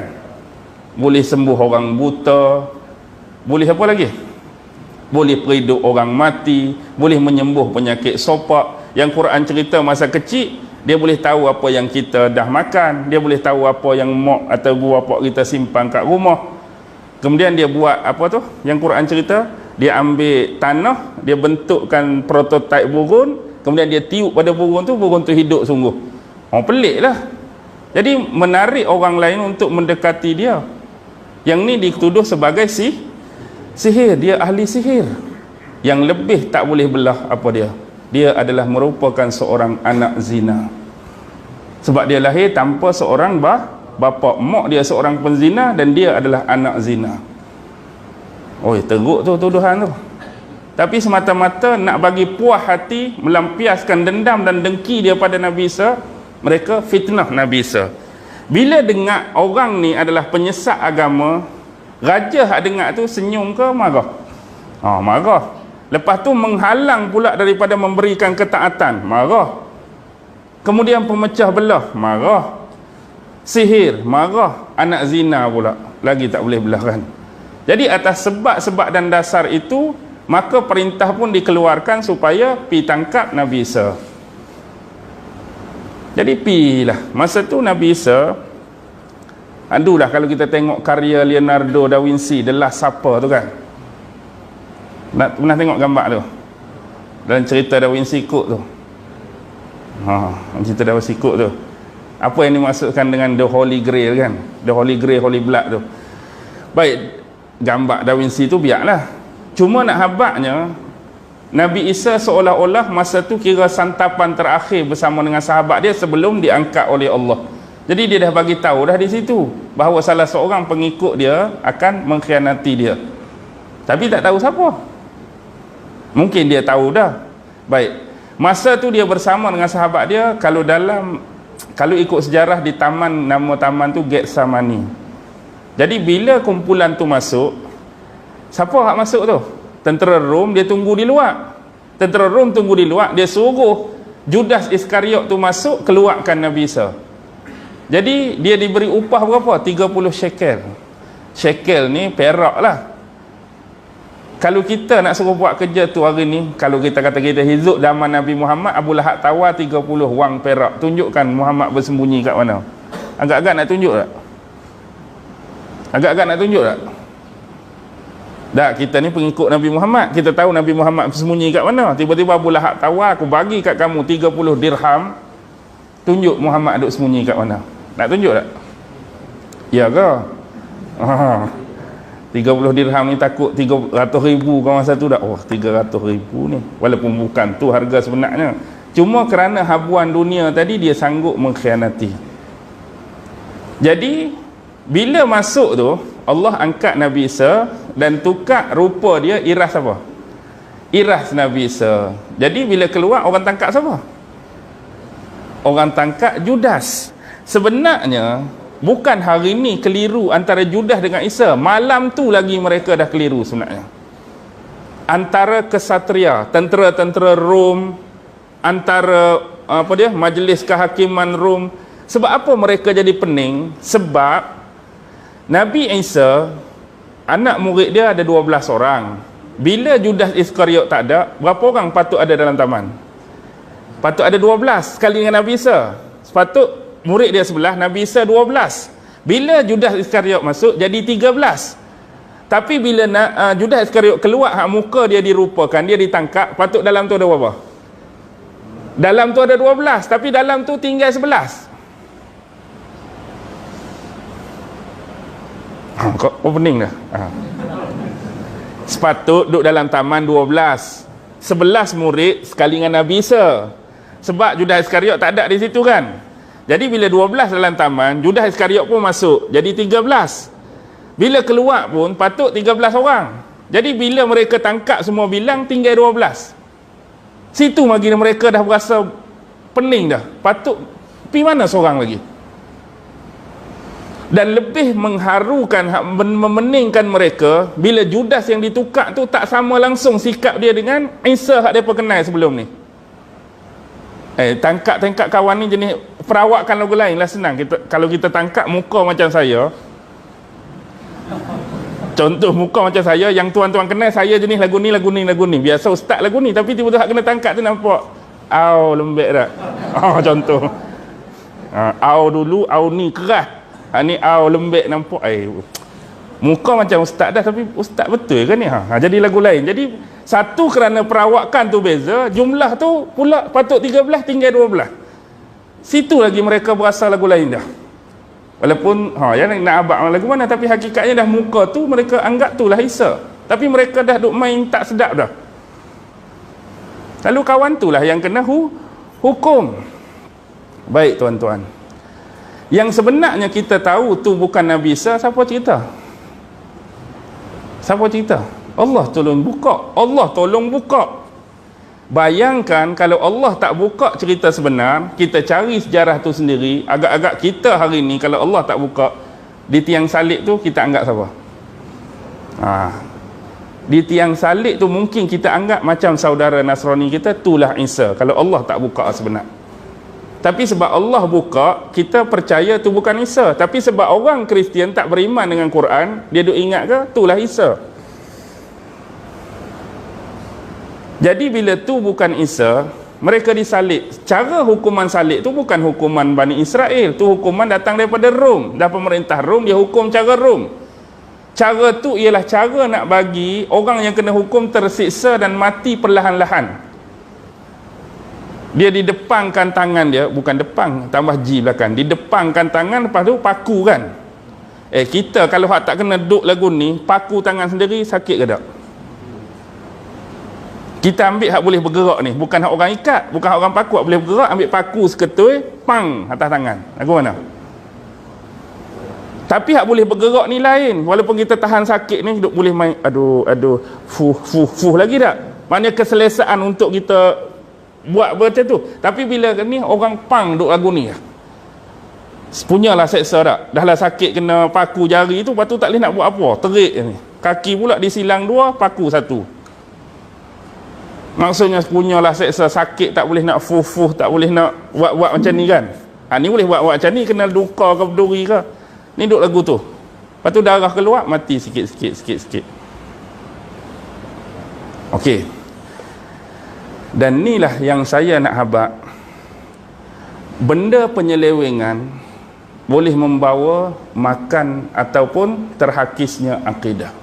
Boleh sembuh orang buta, boleh apa lagi? Boleh peridup orang mati, boleh menyembuh penyakit sopak. Yang Quran cerita masa kecil, dia boleh tahu apa yang kita dah makan, dia boleh tahu apa yang mak atau ibu bapa kita simpan kat rumah. Kemudian dia buat apa tu? Yang Quran cerita, dia ambil tanah, dia bentukkan prototipe burung, kemudian dia tiup pada burung tu hidup sungguh. Pelik lah. Jadi menarik orang lain untuk mendekati dia. Yang ni dituduh sebagai sihir. Dia ahli sihir. Yang lebih tak boleh belah apa dia. Dia adalah merupakan seorang anak zina. Sebab dia lahir tanpa seorang bapa. Mak dia seorang penzina dan dia adalah anak zina. Teruk tu tuduhan tu. Tapi semata-mata nak bagi puas hati, melampiaskan dendam dan dengki dia pada Nabi Isa, mereka fitnah Nabi Isa. Bila dengar orang ni adalah penyesat agama, raja hak dengar tu senyum ke marah? Marah. Lepas tu menghalang pula daripada memberikan ketaatan, marah. Kemudian pemecah belah, marah. Sihir, marah. Anak zina pula, lagi tak boleh belahkan. Jadi atas sebab-sebab dan dasar itu, maka perintah pun dikeluarkan supaya pi tangkap Nabi Isa. Jadi pilah. Masa tu Nabi Isa, aduhlah kalau kita tengok karya Leonardo da Vinci, The Last Supper tu kan. Pernah tengok gambar tu? Dalam cerita Da Vinci Code tu. Cerita Da Vinci Code tu. Apa yang dimaksudkan dengan The Holy Grail kan? The Holy Grail, Holy Blood tu. Baik, gambar Da Vinci tu biarlah. Cuma nak habaknya, Nabi Isa seolah-olah masa tu kira santapan terakhir bersama dengan sahabat dia sebelum diangkat oleh Allah. Jadi dia dah bagi tahu dah di situ bahawa salah seorang pengikut dia akan mengkhianati dia. Tapi tak tahu siapa. Mungkin dia tahu dah. Baik. Masa tu dia bersama dengan sahabat dia, kalau ikut sejarah di taman, nama taman tu Getsemani. Jadi bila kumpulan tu masuk, siapa hak masuk tu? Tentera Rom, dia tunggu di luar. Tentera Rom tunggu di luar, dia suruh Judas Iskariot tu masuk, keluarkan Nabi Isa. Jadi dia diberi upah berapa? 30 shekel. Shekel ni perak lah. Kalau kita nak suruh buat kerja tu hari ni, kalau kita kata kita hidup zaman Nabi Muhammad, Abu Lahab tawar 30 wang perak, tunjukkan Muhammad bersembunyi kat mana. Agak-agak nak tunjuk tak? Agak-agak nak tunjuk tak? Tak, kita ni pengikut Nabi Muhammad, kita tahu Nabi Muhammad bersembunyi kat mana. Tiba-tiba Abu Lahab tawar, aku bagi kat kamu 30 dirham, tunjuk Muhammad duk sembunyi kat mana. Nak tunjuk tak? Ya ke? 30 dirham ni takut 300 ribu kau masa tu dah. Oh, 300 ribu ni, walaupun bukan tu harga sebenarnya, cuma kerana habuan dunia tadi dia sanggup mengkhianati. Jadi bila masuk tu, Allah angkat Nabi Isa dan tukar rupa dia iras apa? Iras Nabi Isa. Jadi bila keluar, orang tangkap siapa? Orang tangkap Judas. Sebenarnya bukan hari ni keliru antara Judas dengan Isa, malam tu lagi mereka dah keliru sebenarnya. Antara kesatria, tentera-tentera Rom, antara majlis kehakiman Rom. Sebab apa mereka jadi pening? Sebab Nabi Isa, anak murid dia ada 12 orang. Bila Judas Iskariot tak ada, berapa orang patut ada dalam taman? Patut ada 12 sekali dengan Nabi Isa. Sepatut murid dia 11, Nabi Isa 12. Bila Judas Iskariot masuk, jadi 13. Tapi bila Judas Iskariot keluar, muka dia dirupakan, dia ditangkap, patut dalam tu ada berapa? Dalam tu ada 12, tapi dalam tu tinggal 11. Kau pening dah. Sepatut duduk dalam taman 12. 11 murid sekali dengan Nabi Isa. Sebab Judas Iskariot tak ada di situ kan. Jadi bila 12 dalam taman, Judas Iskariot pun masuk, jadi 13. Bila keluar pun patut 13 orang. Jadi bila mereka tangkap semua bilang, tinggal 12. Situ lagi mereka dah berasa pening dah. Patut pergi mana seorang lagi? Dan lebih mengharukan, memeningkan mereka, bila Judas yang ditukar tu tak sama langsung sikap dia dengan Isa yang mereka kenal sebelum ni. Tangkap kawan ni jenis perawakan lagu lain lah, senang. Kalau kita tangkap muka macam saya, contoh muka macam saya, yang tuan-tuan kenal saya jenis lagu ni, biasa ustaz lagu ni, tapi tiba-tiba kena tangkap tu nampak lembek tak? Contoh dulu, ni keras, ni lembek nampak. Muka macam ustaz dah, tapi ustaz betul kan ni? Jadi lagu lain. Jadi satu kerana perawakan tu beza, jumlah tu pula patut 13, tinggal 12. Situ lagi mereka berasa lagu lain dah. Walaupun nak abak lagu mana, tapi hakikatnya dah muka tu mereka anggap tu lah Isa. Tapi mereka dah duk main tak sedap dah. Lalu kawan tu lah yang kena hukum. Baik tuan-tuan, yang sebenarnya kita tahu tu bukan Nabi Isa, siapa cerita? Siapa cerita? Allah tolong buka. Bayangkan kalau Allah tak buka cerita sebenar, kita cari sejarah tu sendiri, agak-agak kita hari ni kalau Allah tak buka di tiang salib tu, kita anggap siapa? Di tiang salib tu mungkin kita anggap macam saudara Nasrani kita, itulah Isa kalau Allah tak buka sebenar. Tapi sebab Allah buka, kita percaya tu bukan Isa. Tapi sebab orang Kristian tak beriman dengan Quran, dia duk ingat ke itulah Isa. Jadi bila tu bukan Isa, mereka disalib. Cara hukuman salib tu bukan hukuman Bani Israel, tu hukuman datang daripada Rom. Dah pemerintah Rom, dia hukum cara Rom. Cara tu ialah cara nak bagi orang yang kena hukum tersiksa dan mati perlahan-lahan. Dia didepangkan tangan dia, bukan depang, tambah G belakang, didepangkan tangan, lepas tu paku kan. Kita kalau hak tak kena duk lagu ni, paku tangan sendiri, sakit ke tak? Kita ambil hak boleh bergerak ni, bukan hak orang ikat, bukan hak orang paku, hak boleh bergerak, ambil paku seketui, pang atas tangan. Lagu mana? Tapi hak boleh bergerak ni lain. Walaupun kita tahan sakit ni, duk boleh main fuh lagi tak? Maknanya keselesaan untuk kita buat macam tu. Tapi bila ni orang pang duk lagu ni, punyalah seksa tak? Dah lah sakit kena paku jari tu, lepas tu tak boleh nak buat apa, terik ni. Kaki pula disilang 2, paku 1. Maksudnya punyalah seksa, sakit tak boleh nak fuh, tak boleh nak buat macam ni kan. Ni boleh buat macam ni, kena luka ke berduri ke. Ni duk lagu tu. Lepas tu darah keluar, mati sikit. Okey. Dan inilah yang saya nak habaq. Benda penyelewengan boleh membawa makan ataupun terhakisnya akidah.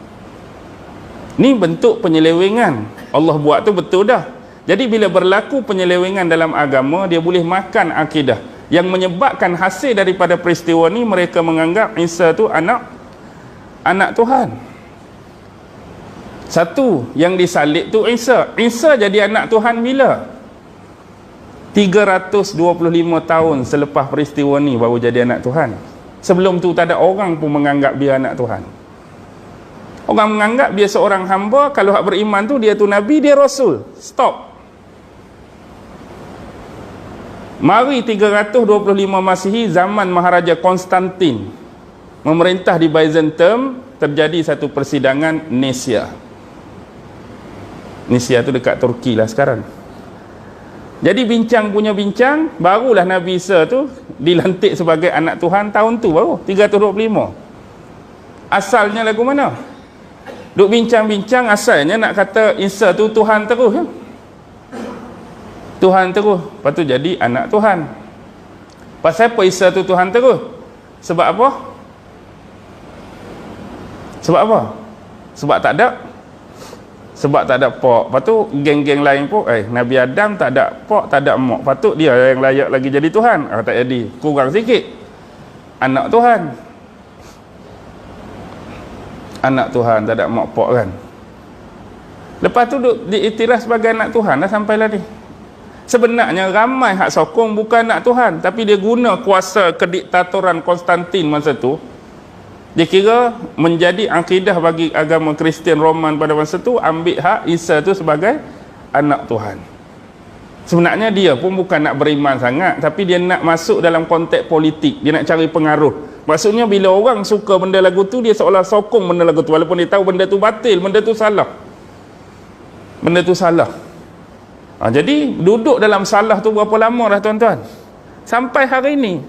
Ni bentuk penyelewengan. Allah buat tu betul dah. Jadi bila berlaku penyelewengan dalam agama, dia boleh makan akidah. Yang menyebabkan hasil daripada peristiwa ni, mereka menganggap Isa tu anak Tuhan. Satu, yang disalib tu Isa. Isa jadi anak Tuhan bila? 325 tahun selepas peristiwa ni baru jadi anak Tuhan. Sebelum tu tak ada orang pun menganggap dia anak Tuhan. Orang menganggap dia seorang hamba. Kalau hak beriman tu dia tu Nabi, dia Rasul. Stop. Mari 325 Masihi, zaman Maharaja Konstantin memerintah di Byzantium, terjadi satu persidangan Nicea. Nicea tu dekat Turki lah sekarang. Jadi bincang punya bincang, barulah Nabi Isa tu dilantik sebagai anak Tuhan tahun tu baru 325. Asalnya lagu mana? Duk bincang-bincang, asalnya nak kata Isa tu Tuhan terus ya? Tuhan terus, lepas tu jadi anak Tuhan. Pasal apa Isa tu Tuhan terus? Sebab apa? Sebab apa? Sebab tak ada pak. Lepas tu geng-geng lain pun, Nabi Adam tak ada pak, tak ada mak, patut dia yang layak lagi jadi Tuhan. Tak jadi, kurang sikit. Anak Tuhan, anak Tuhan, tak ada mak pak kan. Lepas tu diiktiraf sebagai anak Tuhan dah sampailah ni. Sebenarnya ramai hak sokong bukan anak Tuhan, tapi dia guna kuasa kediktatoran Konstantin masa tu. Dia kira menjadi akidah bagi agama Kristian Roman pada masa tu, ambil hak Isa tu sebagai anak Tuhan. Sebenarnya dia pun bukan nak beriman sangat, tapi dia nak masuk dalam konteks politik, dia nak cari pengaruh. Maksudnya bila orang suka benda lagu tu, dia seolah sokong benda lagu tu, walaupun dia tahu benda tu batil, benda tu salah. Benda tu salah. Jadi duduk dalam salah tu berapa lama dah tuan-tuan? Sampai hari ini.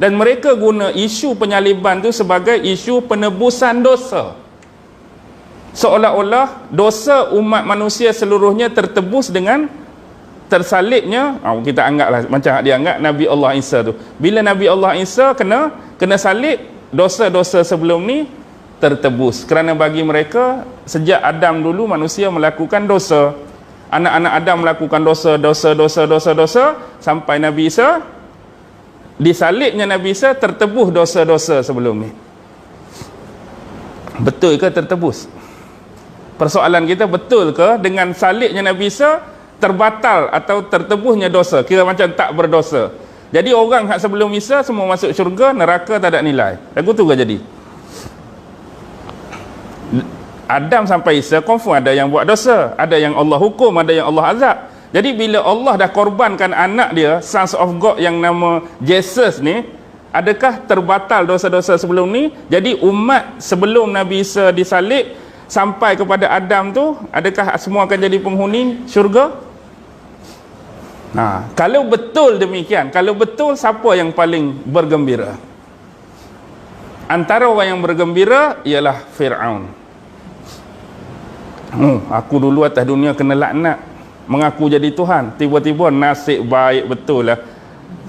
Dan mereka guna isu penyaliban tu sebagai isu penebusan dosa. Seolah-olah dosa umat manusia seluruhnya tertebus dengan tersalibnya, kita anggaplah macam dia anggap Nabi Allah Isa tu. Bila Nabi Allah Isa kena salib, dosa-dosa sebelum ni tertebus. Kerana bagi mereka, sejak Adam dulu manusia melakukan dosa. Anak-anak Adam melakukan dosa sampai Nabi Isa, disalibnya Nabi Isa, tertebus dosa-dosa sebelum ni. Betul ke tertebus? Persoalan kita, betul ke dengan salibnya Nabi Isa terbatal atau tertebusnya dosa, kira macam tak berdosa. Jadi orang hak sebelum Isa semua masuk syurga, neraka tak ada nilai. Lagu tu ke jadi? Adam sampai Isa confirm ada yang buat dosa, ada yang Allah hukum, ada yang Allah azab. Jadi bila Allah dah korbankan anak dia, Sons of God yang nama Jesus ni, adakah terbatal dosa-dosa sebelum ni? Jadi umat sebelum Nabi Isa disalib sampai kepada Adam tu, adakah semua akan jadi penghuni syurga? Kalau betul demikian, kalau betul, siapa yang paling bergembira? Antara orang yang bergembira ialah Fir'aun. Aku dulu atas dunia kena laknat, mengaku jadi Tuhan, tiba-tiba nasib baik betul lah,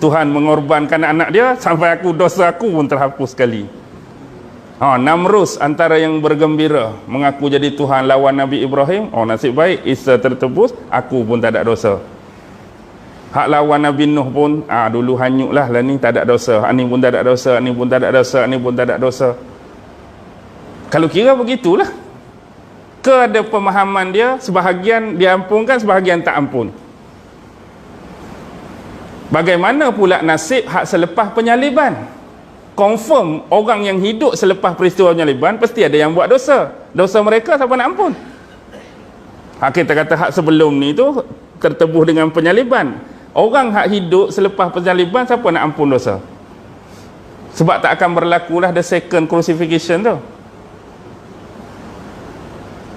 Tuhan mengorbankan anak dia sampai dosa aku pun terhapus sekali. Namrus antara yang bergembira, mengaku jadi Tuhan, lawan Nabi Ibrahim, nasib baik, Isa tertebus, aku pun tak ada dosa. Hak lawan Nabi Nuh pun dulu hanyutlah lah ni, tak ada dosa, ni pun tak ada dosa, ni pun tak ada dosa, ni pun tak ada dosa. Kalau kira begitulah, ke ada pemahaman dia, sebahagian diampunkan, sebahagian tak ampun. Bagaimana pula nasib hak selepas penyaliban? Confirm orang yang hidup selepas peristiwa penyaliban pasti ada yang buat dosa. Dosa mereka siapa nak ampun? Kita kata hak sebelum ni tu tertebus dengan penyaliban. Orang hak hidup selepas penyaliban, siapa nak ampun dosa? Sebab tak akan berlakulah the second crucifixion tu.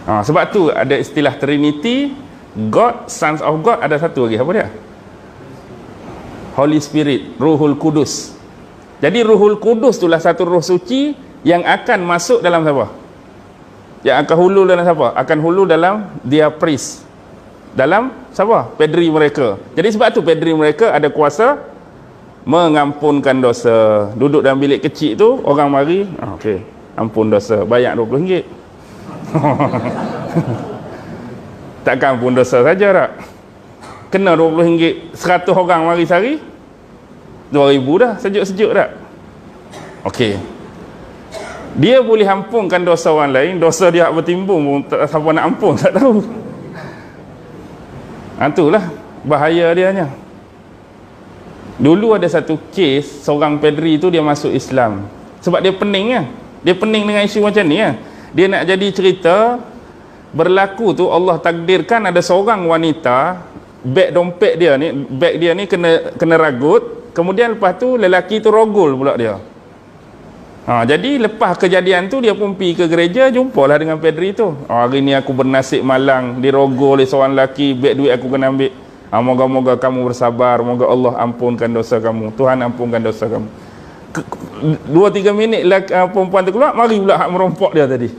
Sebab tu ada istilah Trinity, God, Sons of God, ada satu lagi, apa dia? Holy Spirit, Ruhul Kudus. Jadi Ruhul Kudus itulah satu roh suci yang akan masuk dalam siapa? Yang akan hulu dalam siapa? Akan hulu dalam dia priest. Dalam siapa? Padri mereka. Jadi sebab tu padri mereka ada kuasa mengampunkan dosa. Duduk dalam bilik kecil tu, orang mari, okey, ampun dosa, bayar RM20. Takkan ampun dosa saja tak? Kena RM20. 100 orang mari sehari, 2,000 dah, sejuk-sejuk tak? Okey. Dia boleh ampunkan dosa orang lain, dosa dia bertimbung pun tak siapa nak ampun, tak tahu. Itulah bahaya dia hanya. Dulu ada satu kes, seorang padri tu dia masuk Islam. Sebab dia pening kan. Dia pening dengan isu macam ni kan. Dia nak jadi cerita, berlaku tu Allah takdirkan ada seorang wanita, beg dompet dia ni, beg dia ni kena ragut. Kemudian lepas tu lelaki tu rogol pula dia. Jadi lepas kejadian tu dia pun pergi ke gereja, jumpalah dengan padri tu. Hari ni aku bernasib malang, dirogol oleh seorang lelaki, beg duit aku kena ambil. Moga-moga kamu bersabar, moga Allah ampunkan dosa kamu, Tuhan ampunkan dosa kamu. 2-3 minit perempuan tu keluar, mari pula hak merompok dia tadi.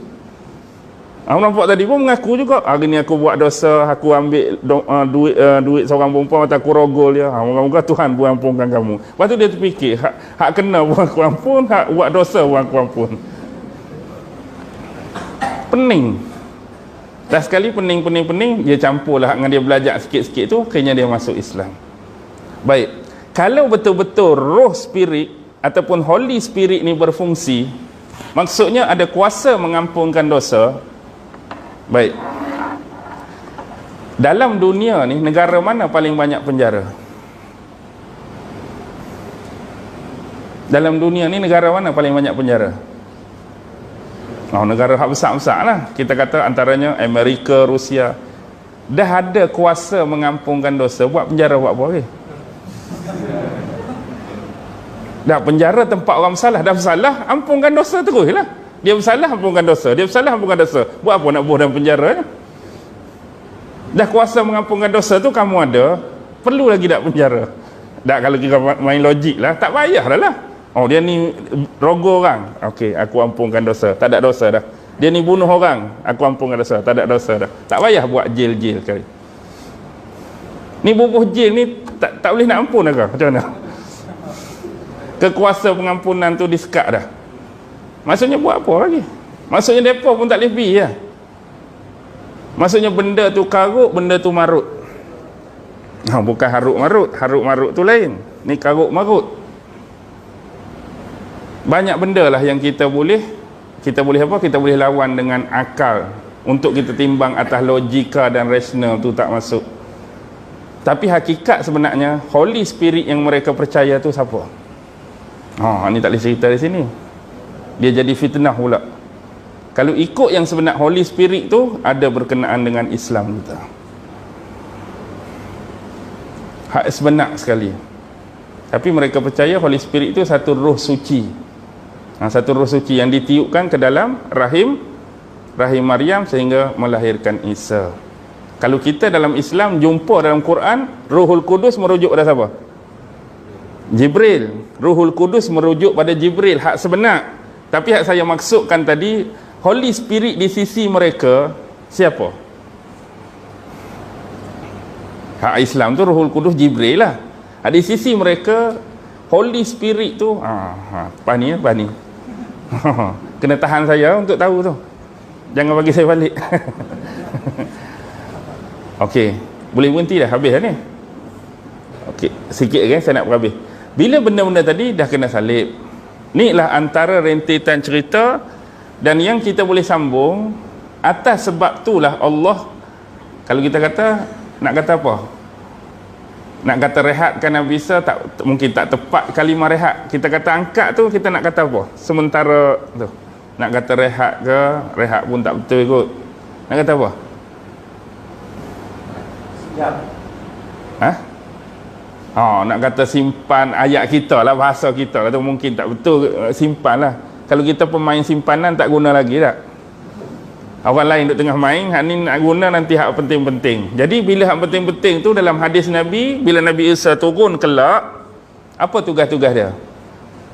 Merompok tadi pun mengaku juga, hari ni aku buat dosa, aku ambil duit seorang perempuan, aku rogol dia. Moga-moga Tuhan pun ampunkan kamu. Lepas tu dia terfikir, hak kena pun aku ampun, hak buat dosa pun aku ampun. Pening. Dah sekali pening, dia campurlah dengan dia belajar sikit-sikit tu, akhirnya dia masuk Islam. Baik, kalau betul-betul roh spirit ataupun Holy Spirit ni berfungsi, maksudnya ada kuasa mengampunkan dosa. Baik, dalam dunia ni, negara mana paling banyak penjara? Dalam dunia ni, negara mana paling banyak penjara? Negara hak besar-besar lah. Kita kata antaranya Amerika, Rusia. Dah ada kuasa mengampunkan dosa, buat penjara buat apa lagi? Dah penjara tempat orang bersalah. Dah bersalah, ampunkan dosa terus lah. Dia bersalah, ampunkan dosa. Dia bersalah, ampunkan dosa. Buat apa nak buat dalam penjara? Dah kuasa mengampunkan dosa tu kamu ada, perlu lagi tak penjara? Tak, kalau kita main logik lah, tak payah dah lah. Dia ni rogol orang, okey, aku ampunkan dosa, tak ada dosa dah. Dia ni bunuh orang, aku ampunkan dosa, tak ada dosa dah. Tak payah buat jail kali. Ni bubuh jail ni tak boleh nak ampun ke? Macam mana? Kekuasa pengampunan tu disekat dah. Maksudnya buat apa lagi? Maksudnya mereka pun tak boleh pergi ya. Maksudnya benda tu karut, benda tu marut. Bukan harut-marut. Harut-marut tu lain. Ni karut-marut. Banyak benda lah yang kita boleh apa? Kita boleh lawan dengan akal. Untuk kita timbang atas logika dan rasional tu tak masuk. Tapi hakikat sebenarnya Holy Spirit yang mereka percaya tu siapa? Ni tak boleh cerita di sini. Dia jadi fitnah pula. Kalau ikut yang sebenar Holy Spirit tu ada berkenaan dengan Islam kita. Hak sebenar sekali. Tapi mereka percaya Holy Spirit itu satu roh suci. Satu roh suci yang ditiupkan ke dalam rahim Maryam sehingga melahirkan Isa. Kalau kita dalam Islam jumpa dalam Quran, Ruhul Kudus merujuk pada siapa? Jibril. Ruhul Kudus merujuk pada Jibril, hak sebenar. Tapi hak saya maksudkan tadi, Holy Spirit di sisi mereka siapa? Hak Islam tu Ruhul Kudus Jibril lah. Di sisi mereka Holy Spirit tu pani. Kena tahan saya untuk tahu tu. Jangan bagi saya balik. Okey, boleh berhenti dah, habis dah ni. Okey, sikit lagi saya nak berhabis. Bila benda-benda tadi dah kena salib. Ni lah antara rentetan cerita, dan yang kita boleh sambung atas sebab itulah Allah, kalau kita kata, nak kata apa? Nak kata rehatkan Nabi Isa, mungkin tak tepat kalimah rehat. Kita kata angkat tu, kita nak kata apa? Sementara tu. Nak kata rehat ke? Rehat pun tak betul kot. Nak kata apa? Sekejap. Nak kata simpan ayat kita lah, bahasa kita kata mungkin tak betul, simpan lah. Kalau kita pemain simpanan tak guna lagi tak? Orang lain duduk tengah main, hak ni nak guna nanti hak penting-penting. Jadi bila hak penting-penting tu dalam hadis Nabi, bila Nabi Isa turun kelak, apa tugas-tugas dia?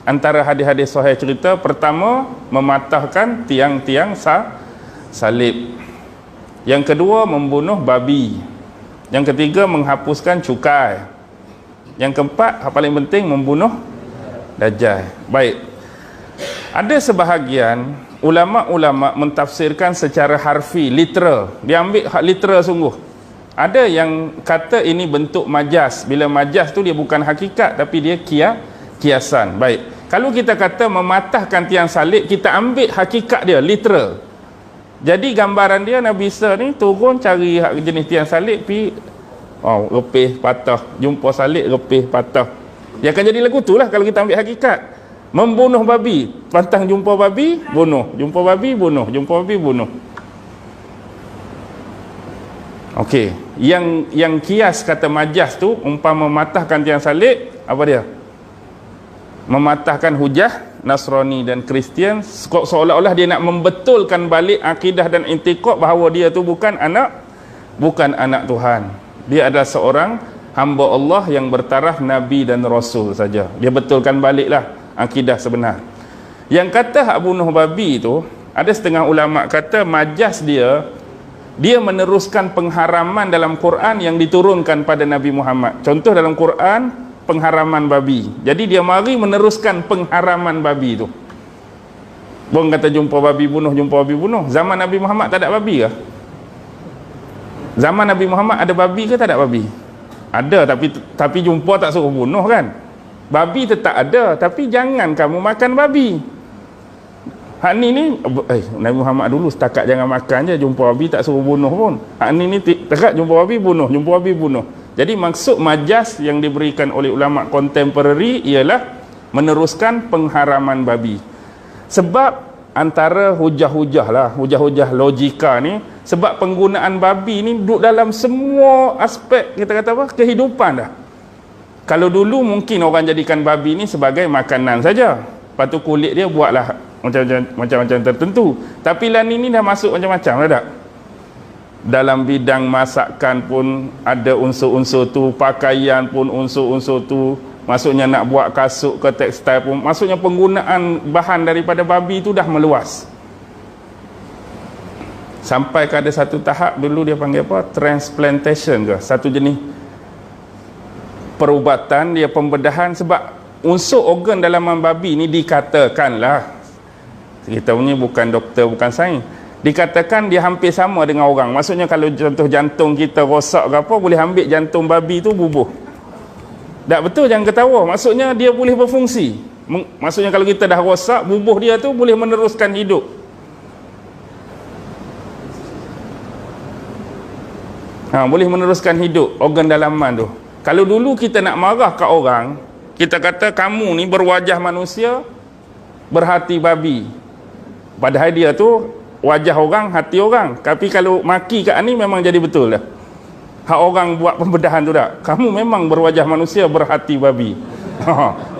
Antara hadis-hadis sahih cerita, pertama mematahkan tiang-tiang salib. Yang kedua, membunuh babi. Yang ketiga, menghapuskan cukai. Yang keempat, yang paling penting, membunuh Dajjal. Baik, ada sebahagian ulama-ulama mentafsirkan secara harfi, literal. Dia ambil literal sungguh. Ada yang kata ini bentuk majas. Bila majas tu dia bukan hakikat, tapi dia kiasan. Baik, kalau kita kata mematahkan tiang salib, kita ambil hakikat dia, literal. Jadi gambaran dia, Nabi Isa ni turun cari jenis tiang salib, pergi repih patah, jumpa salib, repih patah. Dia akan jadi lagu tu lah kalau kita ambil hakikat. Membunuh babi, pantang jumpa babi, bunuh. Jumpa babi, bunuh. Jumpa babi, bunuh. Okey, yang kias kata majas tu, umpama mematahkan tiang salib, apa dia? Mematahkan hujah Nasrani dan Kristian, seolah-olah dia nak membetulkan balik akidah dan intikad bahawa dia tu bukan anak Tuhan. Dia adalah seorang hamba Allah yang bertaraf Nabi dan Rasul saja. Dia betulkan baliklah akidah sebenar. Yang kata hak bunuh babi tu, ada setengah ulama kata majas dia meneruskan pengharaman dalam Quran yang diturunkan pada Nabi Muhammad. Contoh dalam Quran, pengharaman babi. Jadi dia mari meneruskan pengharaman babi tu. Bukan kata jumpa babi bunuh, jumpa babi bunuh. Zaman Nabi Muhammad tak ada babi ke? Zaman Nabi Muhammad ada babi ke tak ada babi? Ada, tapi jumpa tak suruh bunuh kan? Babi tetap ada, tapi jangan kamu makan babi. Hak ni Nabi Muhammad dulu setakat jangan makan je, jumpa babi tak suruh bunuh pun. Hak ni tekat jumpa babi bunuh, jumpa babi bunuh. Jadi maksud majas yang diberikan oleh ulama kontemporari ialah meneruskan pengharaman babi. Sebab antara hujah-hujah lah, hujah-hujah logika ni, sebab penggunaan babi ni duduk dalam semua aspek, kita kata apa, kehidupan dah. Kalau dulu mungkin orang jadikan babi ni sebagai makanan saja, lepas tu kulit dia buatlah macam-macam tertentu. Tapi lah ni dah masuk macam-macam lah tak? Dalam bidang masakan pun ada unsur-unsur tu, pakaian pun unsur-unsur tu. Maksudnya nak buat kasut ke tekstil pun, maksudnya penggunaan bahan daripada babi tu dah meluas. Sampai ke ada satu tahap dulu dia panggil apa? Transplantation ke? Satu jenis perubatan, dia pembedahan, sebab unsur organ dalaman babi ni dikatakanlah, kita punya bukan doktor, bukan sains, dikatakan dia hampir sama dengan orang. Maksudnya kalau contoh jantung kita rosak ke apa, boleh ambil jantung babi tu bubuh. Tak betul, jangan ketawa. Maksudnya dia boleh berfungsi. Maksudnya kalau kita dah rosak, bubuh dia tu boleh meneruskan hidup. Boleh meneruskan hidup organ dalaman tu. Kalau dulu kita nak marah kat orang, kita kata kamu ni berwajah manusia, berhati babi. Padahal dia tu wajah orang, hati orang. Tapi kalau maki kat ni memang jadi betul dah. Hak orang buat pembedahan tu tak? Kamu memang berwajah manusia, berhati babi.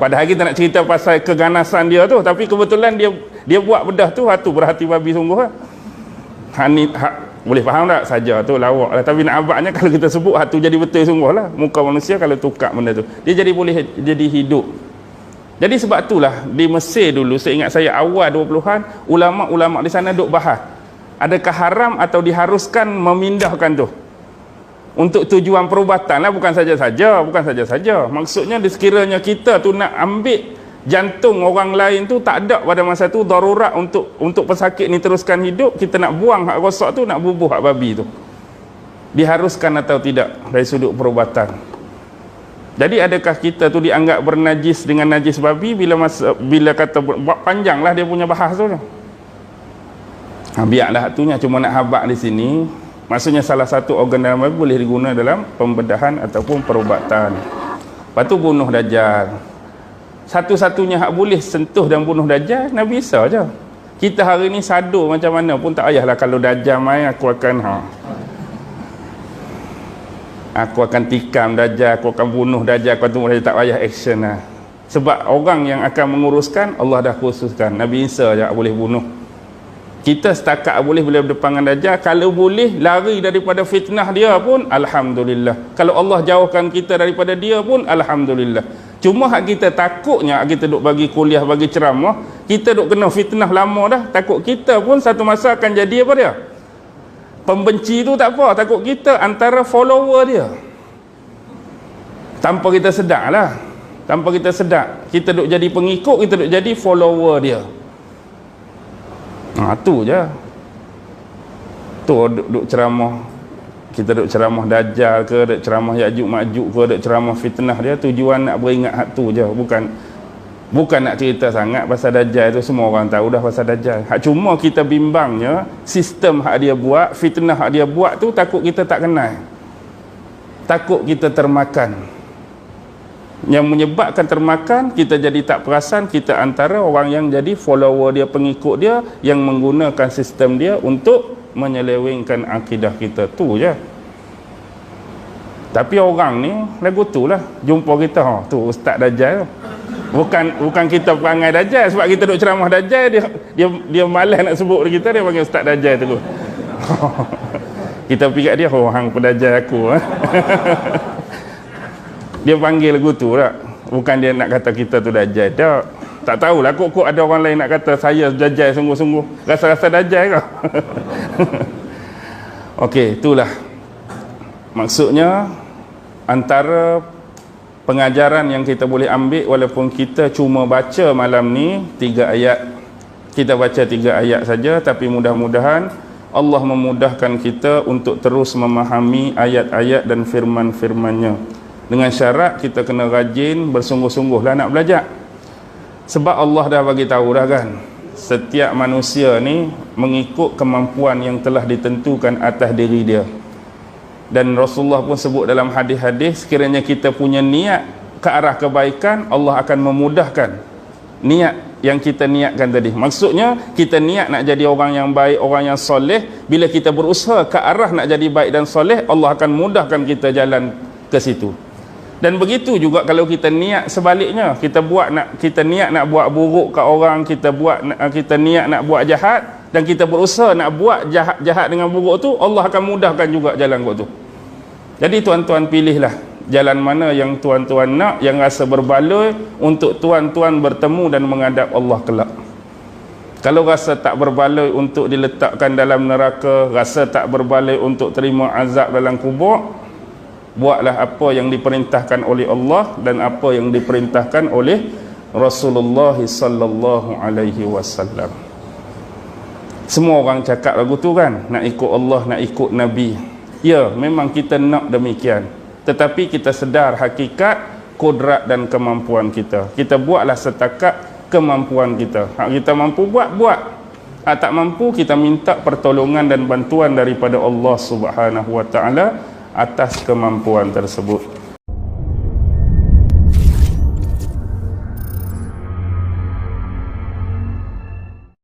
Padahal kita nak cerita pasal keganasan dia tu, tapi kebetulan dia buat bedah tu, hatu berhati babi sungguh lah. Boleh faham tak? Saja tu lawak lah. Tapi nak abadnya kalau kita sebut hatu jadi betul sungguh lah. Muka manusia kalau tukar benda tu, dia jadi boleh jadi hidup. Jadi sebab itulah di Mesir dulu, seingat saya awal 20-an, ulama-ulama di sana duk bahas, adakah haram atau diharuskan memindahkan tu untuk tujuan perubatan lah, bukan saja-saja. Maksudnya sekiranya kita tu nak ambil jantung orang lain tu, tak ada pada masa tu darurat untuk pesakit ni teruskan hidup, kita nak buang hak rosak tu, nak bubuh hak babi tu, diharuskan atau tidak dari sudut perubatan. Jadi adakah kita tu dianggap bernajis dengan najis babi bila kata panjanglah dia punya bahas tu. Biarlah hatunya, cuma nak habaq di sini. Maksudnya salah satu organ dalam babi boleh digunakan dalam pembedahan ataupun perubatan. Lepas tu bunuh Dajjal. Satu-satunya hak boleh sentuh dan bunuh Dajjal Nabi Isa je. Kita hari ni sado macam mana pun tak payahlah, kalau Dajjal main aku akan tikam Dajjal, aku akan bunuh Dajjal, aku tunggu Dajjal, tak payah action lah. Sebab orang yang akan menguruskan Allah dah khususkan. Nabi Isa je boleh bunuh. Kita setakat boleh bila berdepan Dajjal, kalau boleh lari daripada fitnah dia pun alhamdulillah. Kalau Allah jauhkan kita daripada dia pun alhamdulillah. Cuma hak kita takutnya, hak kita duk bagi kuliah, bagi ceramah, kita duk kena fitnah lama dah. Takut kita pun satu masa akan jadi apa dia? Pembenci tu tak apa, takut kita antara follower dia. Tanpa kita sedar lah. Tanpa kita sedar, kita duk jadi pengikut, kita duk jadi follower dia. Tu je. Tu duk ceramah, kita duk ceramah Dajjal ke, duk ceramah Ya'juj Ma'juj ke, duk ceramah fitnah dia, tujuan nak beringat hak tu je. Bukan nak cerita sangat pasal Dajjal tu, semua orang tahu dah pasal Dajjal. Hak cuma kita bimbangnya sistem hak dia buat, fitnah hak dia buat tu, takut kita tak kenal, takut kita termakan. Yang menyebabkan termakan, kita jadi tak perasan kita antara orang yang jadi follower dia, pengikut dia, yang menggunakan sistem dia untuk menyelewengkan akidah kita. Tu je. Tapi orang ni lagu tu lah, jumpa kita, tu Ustaz Dajjal. Bukan kita perangai Dajjal, sebab kita duk ceramah Dajjal, dia malas nak sebut kita, dia panggil Ustaz Dajjal tu. Kita fikir dia, hang pedajal aku. Dia panggil lagu tu lah. Bukan dia nak kata kita tu Dajjal. Tak tahulah, kok ada orang lain nak kata saya Dajjal sungguh-sungguh. Rasa-rasa Dajjal ke? Okey, itulah. Maksudnya, antara pengajaran yang kita boleh ambil, walaupun kita cuma baca malam ni 3 ayat. Kita baca 3 ayat saja, tapi mudah-mudahan Allah memudahkan kita untuk terus memahami ayat-ayat dan firman-firmannya. Dengan syarat kita kena rajin, bersungguh-sungguhlah nak belajar. Sebab Allah dah bagi tahu dah kan, setiap manusia ni mengikut kemampuan yang telah ditentukan atas diri dia. Dan Rasulullah pun sebut dalam hadis-hadis, sekiranya kita punya niat ke arah kebaikan, Allah akan memudahkan niat yang kita niatkan tadi. Maksudnya kita niat nak jadi orang yang baik, orang yang soleh. Bila kita berusaha ke arah nak jadi baik dan soleh, Allah akan mudahkan kita jalan ke situ. Dan begitu juga kalau kita niat sebaliknya, kita niat nak buat buruk ke orang, kita niat nak buat jahat, dan kita berusaha nak buat jahat dengan buruk tu, Allah akan mudahkan juga jalan buat tu. Jadi tuan-tuan pilihlah jalan mana yang tuan-tuan nak, yang rasa berbaloi untuk tuan-tuan bertemu dan menghadap Allah kelak. Kalau rasa tak berbaloi untuk diletakkan dalam neraka, rasa tak berbaloi untuk terima azab dalam kubur, buatlah apa yang diperintahkan oleh Allah dan apa yang diperintahkan oleh Rasulullah sallallahu alaihi wasallam. Semua orang cakap lagu tu kan, nak ikut Allah, nak ikut Nabi. Ya, memang kita nak demikian. Tetapi kita sedar hakikat kodrat dan kemampuan kita. Kita buatlah setakat kemampuan kita. Hak kita mampu buat. Hak tak mampu, kita minta pertolongan dan bantuan daripada Allah Subhanahu wa taala atas kemampuan tersebut.